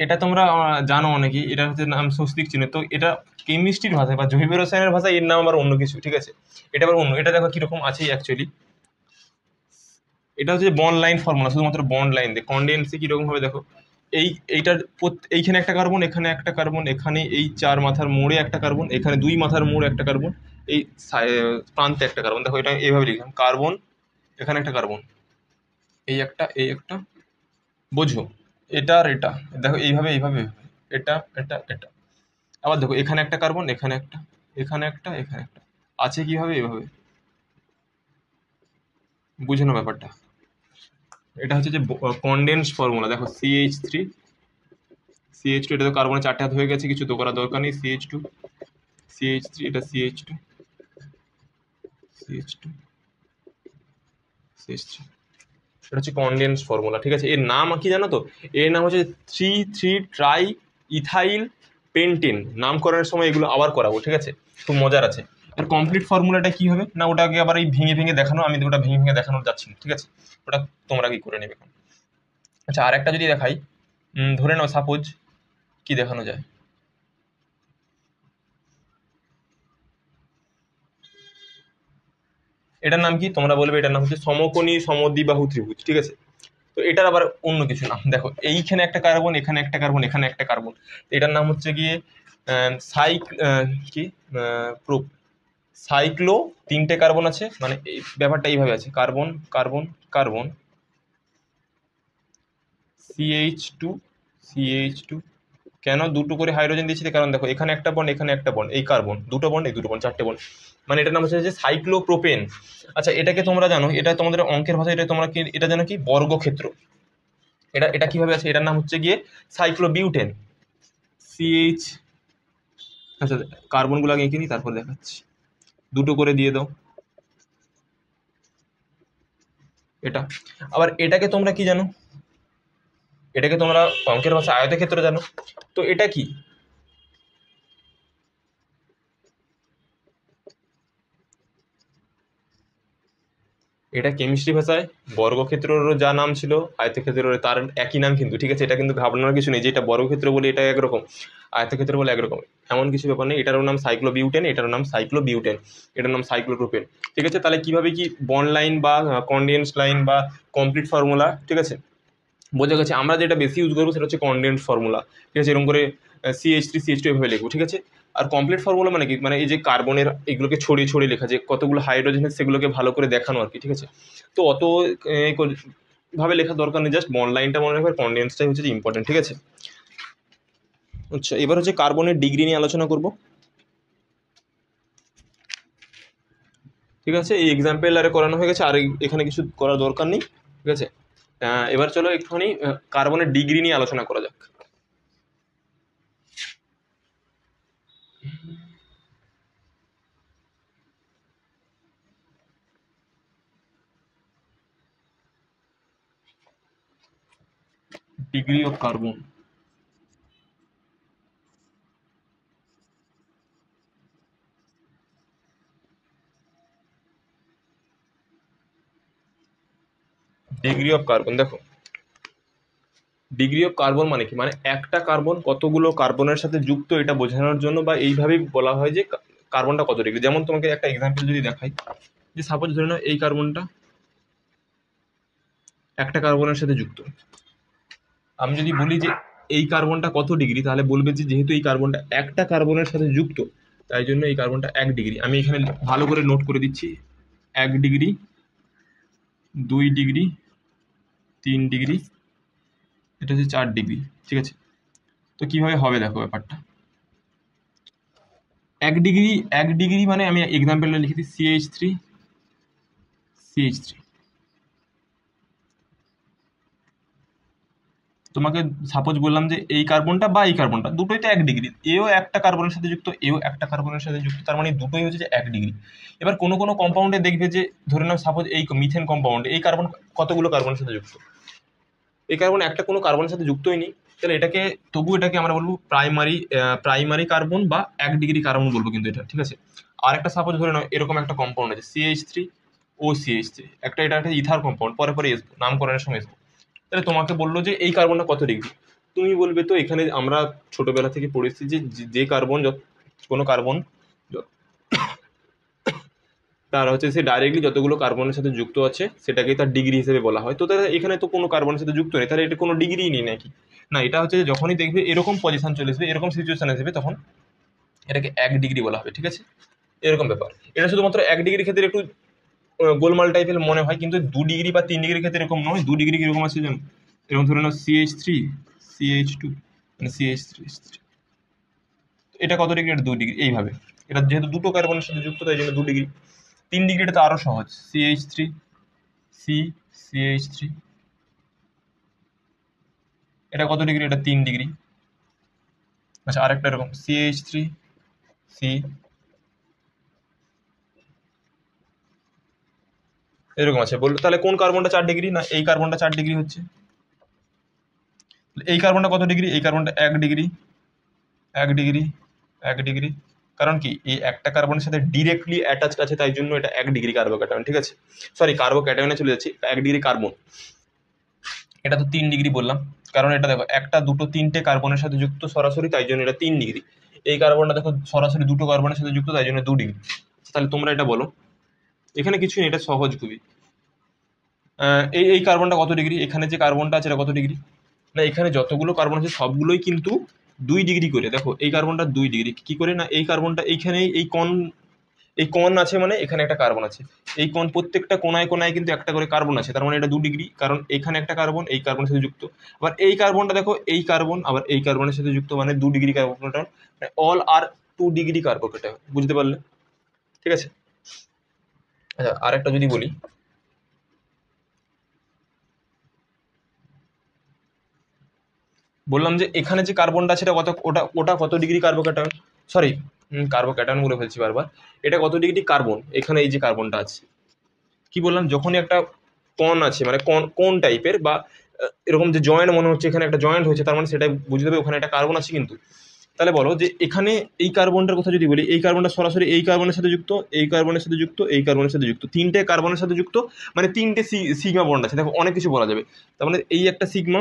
এটা তোমরা জানো অনেকেই, এটা হচ্ছে নাম স্বস্তিক চিহ্ন। তো এটা কেমিস্ট্রির ভাষায় বা জৈব রসায়নের ভাষায় এর নাম আবার অন্য কিছু। ঠিক আছে, এটা আবার অন্য, এটা দেখো কিরকম আছে অ্যাকচুয়ালি। এটা হচ্ছে বন্ড লাইন ফর্মুলা, শুধুমাত্র বন্ড লাইন দিয়ে কনডেন্সে কিরকম হবে দেখো, এইটার এইখানে একটা কার্বন, এখানে একটা কার্বন, এখানে এই 4 মাথার মোড়ে একটা কার্বন, এখানে 2 মাথার মোড়ে একটা কার্বন, এই প্রান্তে একটা কার্বন। দেখো এটা এইভাবে লিখলাম, কার্বন, এখানে একটা কার্বন, এই একটা, বোঝো, এটা আর এটা, দেখো এইভাবে এইভাবে এইভাবে, এটা এটা এটা। আবার দেখো এখানে একটা কার্বন, এখানে একটা, এখানে একটা, এখানে একটা, আছে কিভাবে এভাবে, বুঝে নাও ব্যাপারটা। এটা হচ্ছে যে কনডেন্স ফর্মুলা। দেখো CH3 এটা তো কার্বনের 4টে হাত হয়ে গেছে, কিছু তো করার দরকার নেই। CH2 CH3, এটা CH2 CH2 CH3, এটা হচ্ছে কনডেন্স ফর্মুলা। ঠিক আছে, এর নাম কি জানো তো, এর নাম হচ্ছে 3,3 ইথাইল পেন্টেন। নামকরণের সময় এগুলো আবার করাবো। ঠিক আছে, খুব মজার আছে। আর কমপ্লিট ফর্মুলাটা কি হবে না, ওটাকে আবার এই ভেঙে ভেঙে দেখানো, আমি ওটা ভেঙে ভেঙে দেখানো যাচ্ছি না। ঠিক আছে, ওটা তোমরা কি করে নেবে এখন। আচ্ছা, আর একটা যদি দেখাই, ধরে নাও সাপোজ, কি দেখানো যায়, এটার নাম কি তোমরা বলবে, এটার নাম হচ্ছে সমকোণী সমদ্বিবাহু ত্রিভুজ। ঠিক আছে, তো এটার আবার অন্য কিছু নাম। দেখো এইখানে একটা কার্বন, এখানে একটা কার্বন, এখানে একটা কার্বন, এটার নাম হচ্ছে গিয়ে সাইক কি প্রুফ সাইক্লো, 3টে কার্বন আছে, মানে এই ব্যাপারটা এইভাবে আছে, carbon carbon carbon, CH2 CH2। কেন দুটো করে হাইড্রোজেন দিচ্ছি, কারণ দেখো এখানে একটা বন্ড, এখানে একটা বন্ড, এই কার্বন দুটো বন্ড, এই দুটো বন্ড, 4টে বন্ড, মানে এটার নাম হচ্ছে যে সাইক্লোপ্রোপেন। আচ্ছা, এটাকে তোমরা জানো, এটা তোমাদের অঙ্কের ভাষায়, এটা তোমরা কি এটা জানো কি, বর্গক্ষেত্র। এটা এটা কিভাবে আছে, এটার নাম হচ্ছে গিয়ে সাইক্লোবিউটেন। CH, আচ্ছা কার্বনগুলো আগে এঁকে নিই, তারপর দেখাচ্ছি। দুটো করে দিয়ে দাও এটা। আবার এটাকে তোমরা কি জানো, এটাকে তোমরা অঙ্কের ভাষায় আয়তক্ষেত্র জানো। তো এটা কি, এটা কেমিস্ট্রি ভাষায় বর্গক্ষেত্রেরও যা নাম ছিল, আয়তক্ষেত্রের তার একই নাম কিন্তু। ঠিক আছে, এটা কিন্তু ঘাবড়ানোর কিছু নেই যে এটা বর্গক্ষেত্র বলে এটা একরকম, আয়তক্ষেত্র বলে একরকম, এমন কিছু ব্যাপার নেই। এটারও নাম সাইক্লোবিউটেন, এটারও নাম সাইক্লোবিউটেন, এটার নাম সাইক্লোপ্রোপেন। ঠিক আছে, তাহলে কিভাবে কি বন্ড লাইন বা কনডেন্স লাইন বা কমপ্লিট ফর্মুলা, ঠিক আছে, বোঝা গেছে। আমরা যেটা বেশি ইউজ করবো সেটা হচ্ছে কনডেন্স ফর্মুলা। ঠিক আছে, এরকম করে CH3 CH2 এভাবে লিখবো। ঠিক আছে, আর কমপ্লিট ফর্মুলা মানে কি, মানে এই যে কার্বনের এগুলোকে ছড়িয়ে ছড়িয়ে লেখা, যে কতগুলো হাইড্রোজেন সেগুলোকে ভালো করে দেখানো আর কি। ঠিক আছে, তো অত ভাবে লেখার দরকার নেই, জাস্ট বন্ড লাইনটা মনে রাখবে, কনডেন্সটাই হচ্ছে যে ইম্পর্টেন্ট। ঠিক আছে, আচ্ছা এবার হচ্ছে কার্বনের ডিগ্রি নিয়ে আলোচনা করব। ঠিক আছে, এই এক্সাম্পল আরে করানো হয়ে গেছে, আর এখানে কিছু করার দরকার নেই। ঠিক আছে, এবার চলো একটুখানি কার্বনের ডিগ্রি নিয়ে আলোচনা করা যাক। Degree of carbon, degree of carbon. দেখো ডিগ্রি অফ কার্বন মানে কি, মানে একটা কার্বন কতগুলো কার্বনের সাথে যুক্ত, এটা বোঝানোর জন্য, বা এইভাবেই বলা হয় যে কার্বনটা কত ডিগ্রি। যেমন তোমাকে একটা এক্সাম্পল যদি দেখাই, যে সাপোজ ধরে নাও এই কার্বনটা, একটা কার্বনের সাথে যুক্ত। আমি যদি বলি যে এই কার্বনটা কত ডিগ্রি, তাহলে বলবে যে যেহেতু এই কার্বনটা একটা কার্বনের সাথে যুক্ত, তাই জন্য এই কার্বনটা 1 ডিগ্রি। আমি এখানে ভালো করে নোট করে দিচ্ছি, 1 ডিগ্রি, 2 ডিগ্রি, 3 ডিগ্রি, এটা হচ্ছে 4 ডিগ্রি। ঠিক আছে, তো কিভাবে হবে দেখো ব্যাপারটা। 1 ডিগ্রি, 1 ডিগ্রি মানে আমি এক্সাম্পলটা লিখে দিই, CH3, CH3। তোমাকে সাপোজ বললাম যে এই কার্বনটা বা এই কার্বনটা দুটোই তো 1 ডিগ্রি, এও একটা কার্বনের সাথে যুক্ত, এও একটা কার্বনের সাথে যুক্ত, তার মানে দুটোই হচ্ছে যে 1 ডিগ্রি। এবার কোনো কোনো কম্পাউন্ডে দেখবে যে, ধরে নাও সাপোজ এই মিথেন কম্পাউন্ডে এই কার্বন কতগুলো কার্বনের সাথে যুক্ত, এই কার্বন একটা কোনো কার্বনের সাথে যুক্তই নেই, তাহলে এটাকে তবু এটাকে আমরা বলবো প্রাইমারি কার্বন বা 1 ডিগ্রি কার্বন বলবো কিন্তু এটা। ঠিক আছে, আর একটা সাপোজ ধরে নাও এরকম একটা কম্পাউন্ড আছে CH3 ও CH3, একটা এটা একটা ইথার কম্পাউন্ড, পরে পরে আসবো নামকরণের সময় আসবো। তাহলে তোমাকে বললো যে এই কার্বনটা কত ডিগ্রি, তুমি বলবে তো এখানে আমরা ছোটবেলা থেকে পড়েছি যে যে কার্বন কোনো কার্বন তার হচ্ছে সে ডাইরেক্টলি যতগুলো কার্বনের সাথে যুক্ত আছে সেটাকে তার ডিগ্রি হিসেবে বলা হয়। তো তাহলে এখানে তো কোনো কার্বনের সাথে যুক্ত নেই, তাহলে এটা কোনো ডিগ্রিই নেই নাকি? না, এটা হচ্ছে যে যখনই দেখবে এরকম পজিশন চলে আসবে, এরকম সিচুয়েশন আসবে, তখন এটাকে 1 ডিগ্রি বলা হবে। ঠিক আছে, এরকম ব্যাপার। এটা শুধুমাত্র 1 ডিগ্রির ক্ষেত্রে একটু গোলমাল টাইপের মনে হয়, কিন্তু 2 ডিগ্রি বা 3 ডিগ্রির ক্ষেত্রে এরকম নয়। 2 ডিগ্রি কিরকম আছে জানো? এরকম ধরে নাও CH3, CH2, মানে CH3, এটা কত ডিগ্রি? এটা 2 ডিগ্রি। এইভাবে এটা যেহেতু দুটো কার্বনের সাথে যুক্ত, তাই জন্য 2 ডিগ্রি। 3 ডিগ্রিটা তো আরো সহজ, CH3, CH3, এটা কত ডিগ্রি? এটা 3 ডিগ্রি। আচ্ছা, আরেকটা এরকম CH3, C, এরকম আছে। বললো তাহলে কোন কার্বনটা 4 ডিগ্রি? না, এই কার্বনটা 4 ডিগ্রি হচ্ছে। এই কার্বনটা কত ডিগ্রি? এই কার্বনটা 1 ডিগ্রি, 1 ডিগ্রি, 1 ডিগ্রি। কারণ কি, এই একটা কার্বনের সাথে ডিরেক্টলি অ্যাটাচ আছে, তাই জন্য এটা 1 ডিগ্রি কার্বোক্যাটায়ন। ঠিক আছে, সরি কার্বোক্যাটায়নে চলে যাচ্ছি, 1 ডিগ্রি কার্বন। এটা তো 3 ডিগ্রি বললাম, কারণ এটা দেখো একটা দুটো তিনটে কার্বনের সাথে যুক্ত সরাসরি, তাই জন্য এটা 3 ডিগ্রি। এই কার্বনটা দেখো সরাসরি দুটো কার্বনের সাথে যুক্ত, তাই জন্য 2 ডিগ্রি। তাহলে তোমরা এটা বলো, এখানে কিছুই নেই, এটা সহজ খুবই। এই এই কার্বনটা কত ডিগ্রি? এখানে যে কার্বনটা আছে এটা কত ডিগ্রি? না, এখানে যতগুলো কার্বন আছে সবগুলোই কিন্তু 2 ডিগ্রি করে। দেখো এই কার্বনটা 2 ডিগ্রি কি করে? না, এই কার্বনটা এইখানে এই কণ আছে, মানে এখানে একটা কার্বন আছে, এই কোণ প্রত্যেকটা কোনায় কোনায় কিন্তু একটা করে কার্বন আছে, তার মানে এটা 2 ডিগ্রি, কারণ এখানে একটা কার্বন এই কার্বনের সাথে যুক্ত। আবার এই কার্বনটা দেখো এই কার্বন আবার এই কার্বনের সাথে যুক্ত, মানে 2 ডিগ্রি কার্বোক্যাটায়ন। অল আর 2 ডিগ্রি কার্বোক্যাটায়ন, বুঝতে পারলে? ঠিক আছে। আচ্ছা, আরেকটা যদি বলি, বললাম যে এখানে যে কার্বনটা আছে এটা কত, ওটা ওটা কত ডিগ্রি কার্বোক্যাটায়ন? সরি, কার্বোক্যাটায়ন বলে ফেলছি বারবার। এটা কত ডিগ্রি কার্বন? এখানে এই যে কার্বনটা আছে, কি বললাম, যখনই একটা কণ আছে মানে কোন টাইপের বা এরকম যে জয়েন্ট মনে হচ্ছে, এখানে একটা জয়েন্ট হয়েছে, তার মানে সেটাই বুঝতে হবে ওখানে একটা কার্বন আছে কিন্তু। তাহলে বলো যে এখানে এই কার্বনটার কথা যদি বলি, এই কার্বনটা সরাসরি এই কার্বনের সাথে যুক্ত, এই কার্বনের সাথে যুক্ত, এই কার্বনের সাথে যুক্ত, তিনটে কার্বনের সাথে যুক্ত, মানে তিনটে সিগমা বন্ড আছে। দেখো অনেক কিছু বলা যাবে, তার মানে এই একটা সিগমা,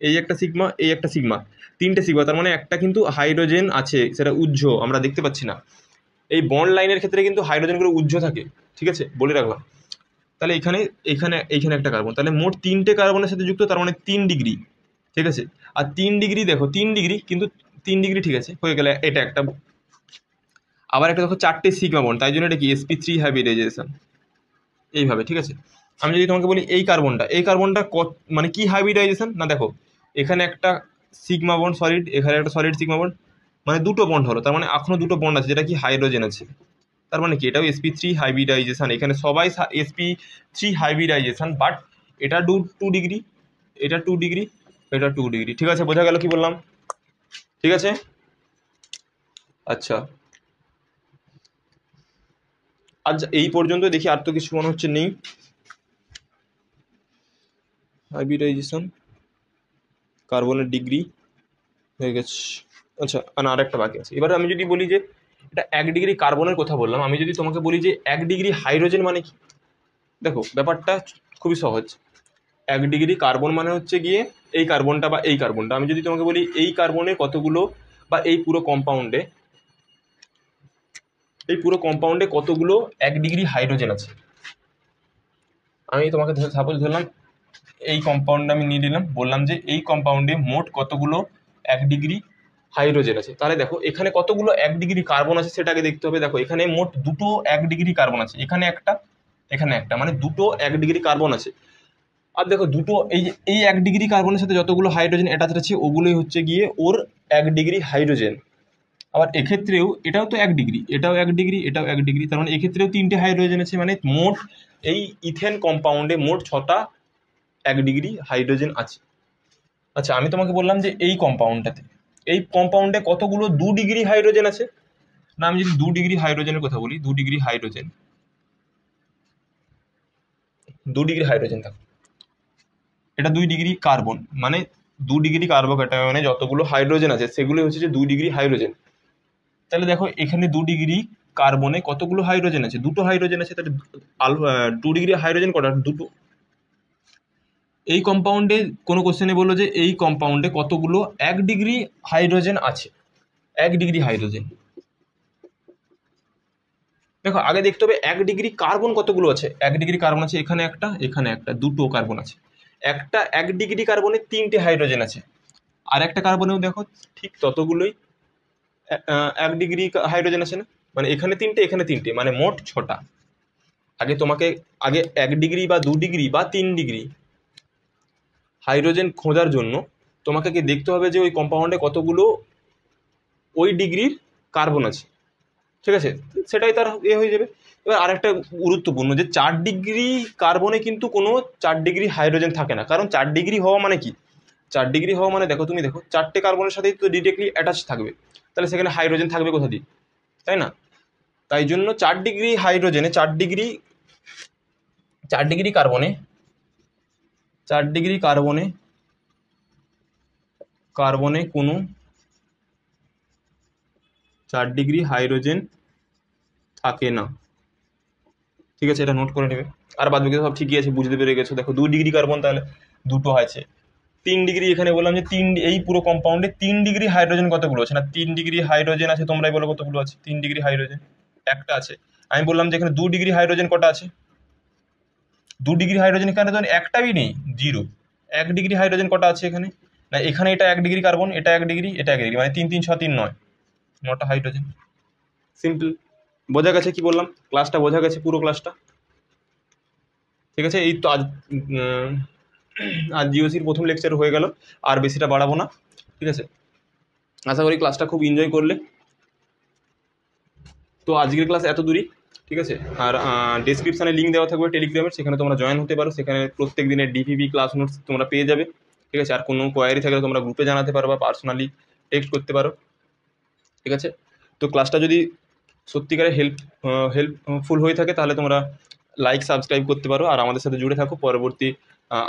এই একটা সিগমা, এই একটা সিগমা, তিনটে সিগমা, তার মানে একটা কিন্তু হাইড্রোজেন আছে, সেটা উজ্জ আমরা দেখতে পাচ্ছি না। এই বন্ড লাইনের ক্ষেত্রে কিন্তু হাইড্রোজেনগুলো উজ্জ থাকে। ঠিক আছে, বলে রাখলাম। তাহলে এখানে এখানে এইখানে একটা কার্বন, তাহলে মোট তিনটে কার্বনের সাথে যুক্ত, তার মানে 3 ডিগ্রি। ঠিক আছে, আর 3 ডিগ্রি দেখো 3 ডিগ্রি কিন্তু 3 ডিগ্রি, ঠিক আছে, হয়ে গেলে এটা একটা। আবার একটা দেখো 4টে সিগমা বন্ড, তাই জন্য এটা কি sp3 হাইব্রিডাইজেশন, এইভাবে। ঠিক আছে, আমি যদি তোমাকে বলি এই কার্বনটা মানে কি হাইব্রিডাইজেশন? না দেখো এখানে একটা সিগমা বন্ড সলিড, এখানে একটা সলিড সিগমা বন্ড, মানে দুটো বন্ড হলো, তার মানে এখনো দুটো বন্ড আছে যেটা কি হাইড্রোজেন আছে, তার মানে কি এটাও sp3 হাইব্রিডাইজেশন। এখানে সবাই sp3 হাইব্রিডাইজেশন, বাট এটা 2 ডিগ্রি, এটা 2 ডিগ্রি, এটা 2 ডিগ্রি। ঠিক আছে, বোঝা গেল কি বললাম? ঠিক আছে, আচ্ছা, আজ এই পর্যন্ত দেখি, আর তো কিছু মনে হচ্ছে নেই। হাইব্রিডাইজেশন, কার্বনের ডিগ্রি হয়ে গেছে। আচ্ছা, না আরেকটা বাকি আছে। এবারে আমি যদি বলি যে এটা 1 ডিগ্রি কার্বনের কথা বললাম, আমি যদি তোমাকে বলি যে 1 ডিগ্রি হাইড্রোজেন মানে কি? দেখো ব্যাপারটা খুবই সহজ। 1 ডিগ্রি কার্বন মানে হচ্ছে গিয়ে এই কার্বনটা বা এই কার্বনটা, আমি যদি তোমাকে বলি এই কার্বনে কতগুলো বা এই পুরো কম্পাউন্ডে কতগুলো 1 ডিগ্রি হাইড্রোজেন আছে, আমি তোমাকে সাপোজ ধরলাম এই কম্পাউন্ড আমি নিয়ে নিলাম, বললাম যে এই কম্পাউন্ডে মোট কতগুলো 1 ডিগ্রি হাইড্রোজেন আছে। তাহলে দেখো এখানে কতগুলো 1 ডিগ্রি কার্বন আছে সেটা আগে দেখতে হবে। দেখো এখানে মোট দুটো 1 ডিগ্রি কার্বন আছে, এখানে একটা এখানে একটা, মানে দুটো 1 ডিগ্রি কার্বন আছে। আর দেখো দুটো এই 1 ডিগ্রি কার্বনের সাথে যতগুলো হাইড্রোজেন অ্যাটাচ আছে ওগুলোই হচ্ছে গিয়ে ওর 1 ডিগ্রি হাইড্রোজেন। আবার এক্ষেত্রেও এটাও তো 1 ডিগ্রি, এটাও 1 ডিগ্রি, এটাও 1 ডিগ্রি, তার মানে এক্ষেত্রেও 3টে হাইড্রোজেন আছে। মানে মোট এই ইথেন কম্পাউন্ডে মোট 6টা 1 ডিগ্রি হাইড্রোজেন আছে। আচ্ছা আমি তোমাকে বললাম যে এই কম্পাউন্ডে কতগুলো 2 ডিগ্রি হাইড্রোজেন আছে। না আমি যদি 2 ডিগ্রি হাইড্রোজেনের কথা বলি, 2 ডিগ্রি হাইড্রোজেন, 2 ডিগ্রি হাইড্রোজেন থাকবে, এটা 2 ডিগ্রি কার্বন, মানে 2 ডিগ্রি কার্বোক্যাটায়নে যতগুলো হাইড্রোজেন আছে সেগুলো হচ্ছে যে 2 ডিগ্রি হাইড্রোজেন। তাহলে দেখো এখানে 2 ডিগ্রি কার্বনে কতগুলো হাইড্রোজেন আছে, দুটো হাইড্রোজেন আছে। তাহলে 2 ডিগ্রি হাইড্রোজেন কটা, দুটো। এই কম্পাউন্ডে কোনো কোশ্চেনে বললো যে এই কম্পাউন্ডে কতগুলো 1 ডিগ্রি হাইড্রোজেন আছে, 1 ডিগ্রি হাইড্রোজেন। দেখো আগে দেখতে হবে 1 ডিগ্রি কার্বন কতগুলো আছে। 1 ডিগ্রি কার্বন আছে এখানে একটা, এখানে একটা, দুটো কার্বন আছে। একটা 1 ডিগ্রি কার্বনে 3টে হাইড্রোজেন আছে, আর একটা কার্বনেও দেখো ঠিক ততগুলোই 1 ডিগ্রি হাইড্রোজেন আছে না, মানে এখানে 3টে এখানে 3টে, মানে মোট 6টা। আগে 1 ডিগ্রি বা 2 ডিগ্রি বা 3 ডিগ্রি হাইড্রোজেন খোঁজার জন্য তোমাকে কি দেখতে হবে যে ওই কম্পাউন্ডে কতগুলো ওই ডিগ্রির কার্বন আছে, ঠিক আছে, সেটাই তার হয়ে যাবে। এবার আরেকটা গুরুত্বপূর্ণ যে 4 ডিগ্রি কার্বনে কিন্তু কোনো 4 ডিগ্রি হাইড্রোজেন থাকে না। কারণ 4 ডিগ্রি হওয়া মানে কি, 4 ডিগ্রি হওয়া মানে দেখো তুমি দেখো 4টে কার্বনের সাথেই তো ডিরেক্টলি অ্যাটাচ থাকবে, তাহলে সেখানে হাইড্রোজেন থাকবে কোথা দিয়ে, তাই না? তাই জন্য 4 ডিগ্রি হাইড্রোজেনে 4 ডিগ্রি কার্বনে 4 ডিগ্রি কার্বনে কোনো 4 ডিগ্রি হাইড্রোজেন থাকে না, ঠিক আছে, এটা নোট করে নেবে। আর বাদ বাকি সব ঠিকই আছে, বুঝতে পেরে গেছো। দেখো 2 ডিগ্রি কার্বন তাহলে দুটো আছে। 3 ডিগ্রি, এখানে বললাম যে এই পুরো কম্পাউন্ডে 3 ডিগ্রি হাইড্রোজেন কতগুলো আছে, না 3 ডিগ্রি হাইড্রোজেন আছে, তোমরাই বলো কতগুলো আছে। 3 ডিগ্রি হাইড্রোজেন একটা আছে। আমি বললাম যে এখানে 2 ডিগ্রি হাইড্রোজেন কটা আছে, 2 ডিগ্রি হাইড্রোজেন এখানে তো একটাই নেই, জিরো। 1 ডিগ্রি হাইড্রোজেন কটা আছে এখানে, না এখানে এটা 1 ডিগ্রি কার্বন, এটা 1 ডিগ্রি, এটা 1 ডিগ্রি, মানে 3 3 6 3 9, 9টা হাইড্রোজেন। সিম্পল, বোঝা গেছে কি বললাম, ক্লাসটা বোঝা গেছে, পুরো ক্লাসটা, ঠিক আছে। এই তো আজ জিওসির প্রথম লেকচার হয়ে গেল, আর বেশিটা বাড়াবো না, ঠিক আছে। আশা করি ক্লাসটা খুব এনজয় করলে। তো আজকের ক্লাস এত দূরই, ঠিক আছে। আর ডেসক্রিপশানে লিঙ্ক দেওয়া থাকবে টেলিগ্রামের, সেখানে তোমরা জয়েন হতে পারো। সেখানে প্রত্যেক দিনের ডিপিপি ক্লাস নোটস তোমরা পেয়ে যাবে, ঠিক আছে। আর কোনো কোয়ারি থাকলে তোমরা গ্রুপে জানাতে পারো বা পার্সোনালি টেক্সট করতে পারো, ঠিক আছে। তো ক্লাসটা যদি সত্যিকারে হেল্পফুল হয়ে থাকে তাহলে তোমরা লাইক সাবস্ক্রাইব করতে পারো, আর আমাদের সাথে জুড়ে থাকো। পরবর্তী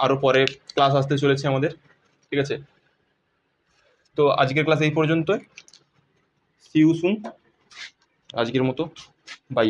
আরও পরে ক্লাস আসতে চলেছে আমাদের, ঠিক আছে। তো আজকের ক্লাস এই পর্যন্তই, সি ইউ সুন, আজকের মতো বাই।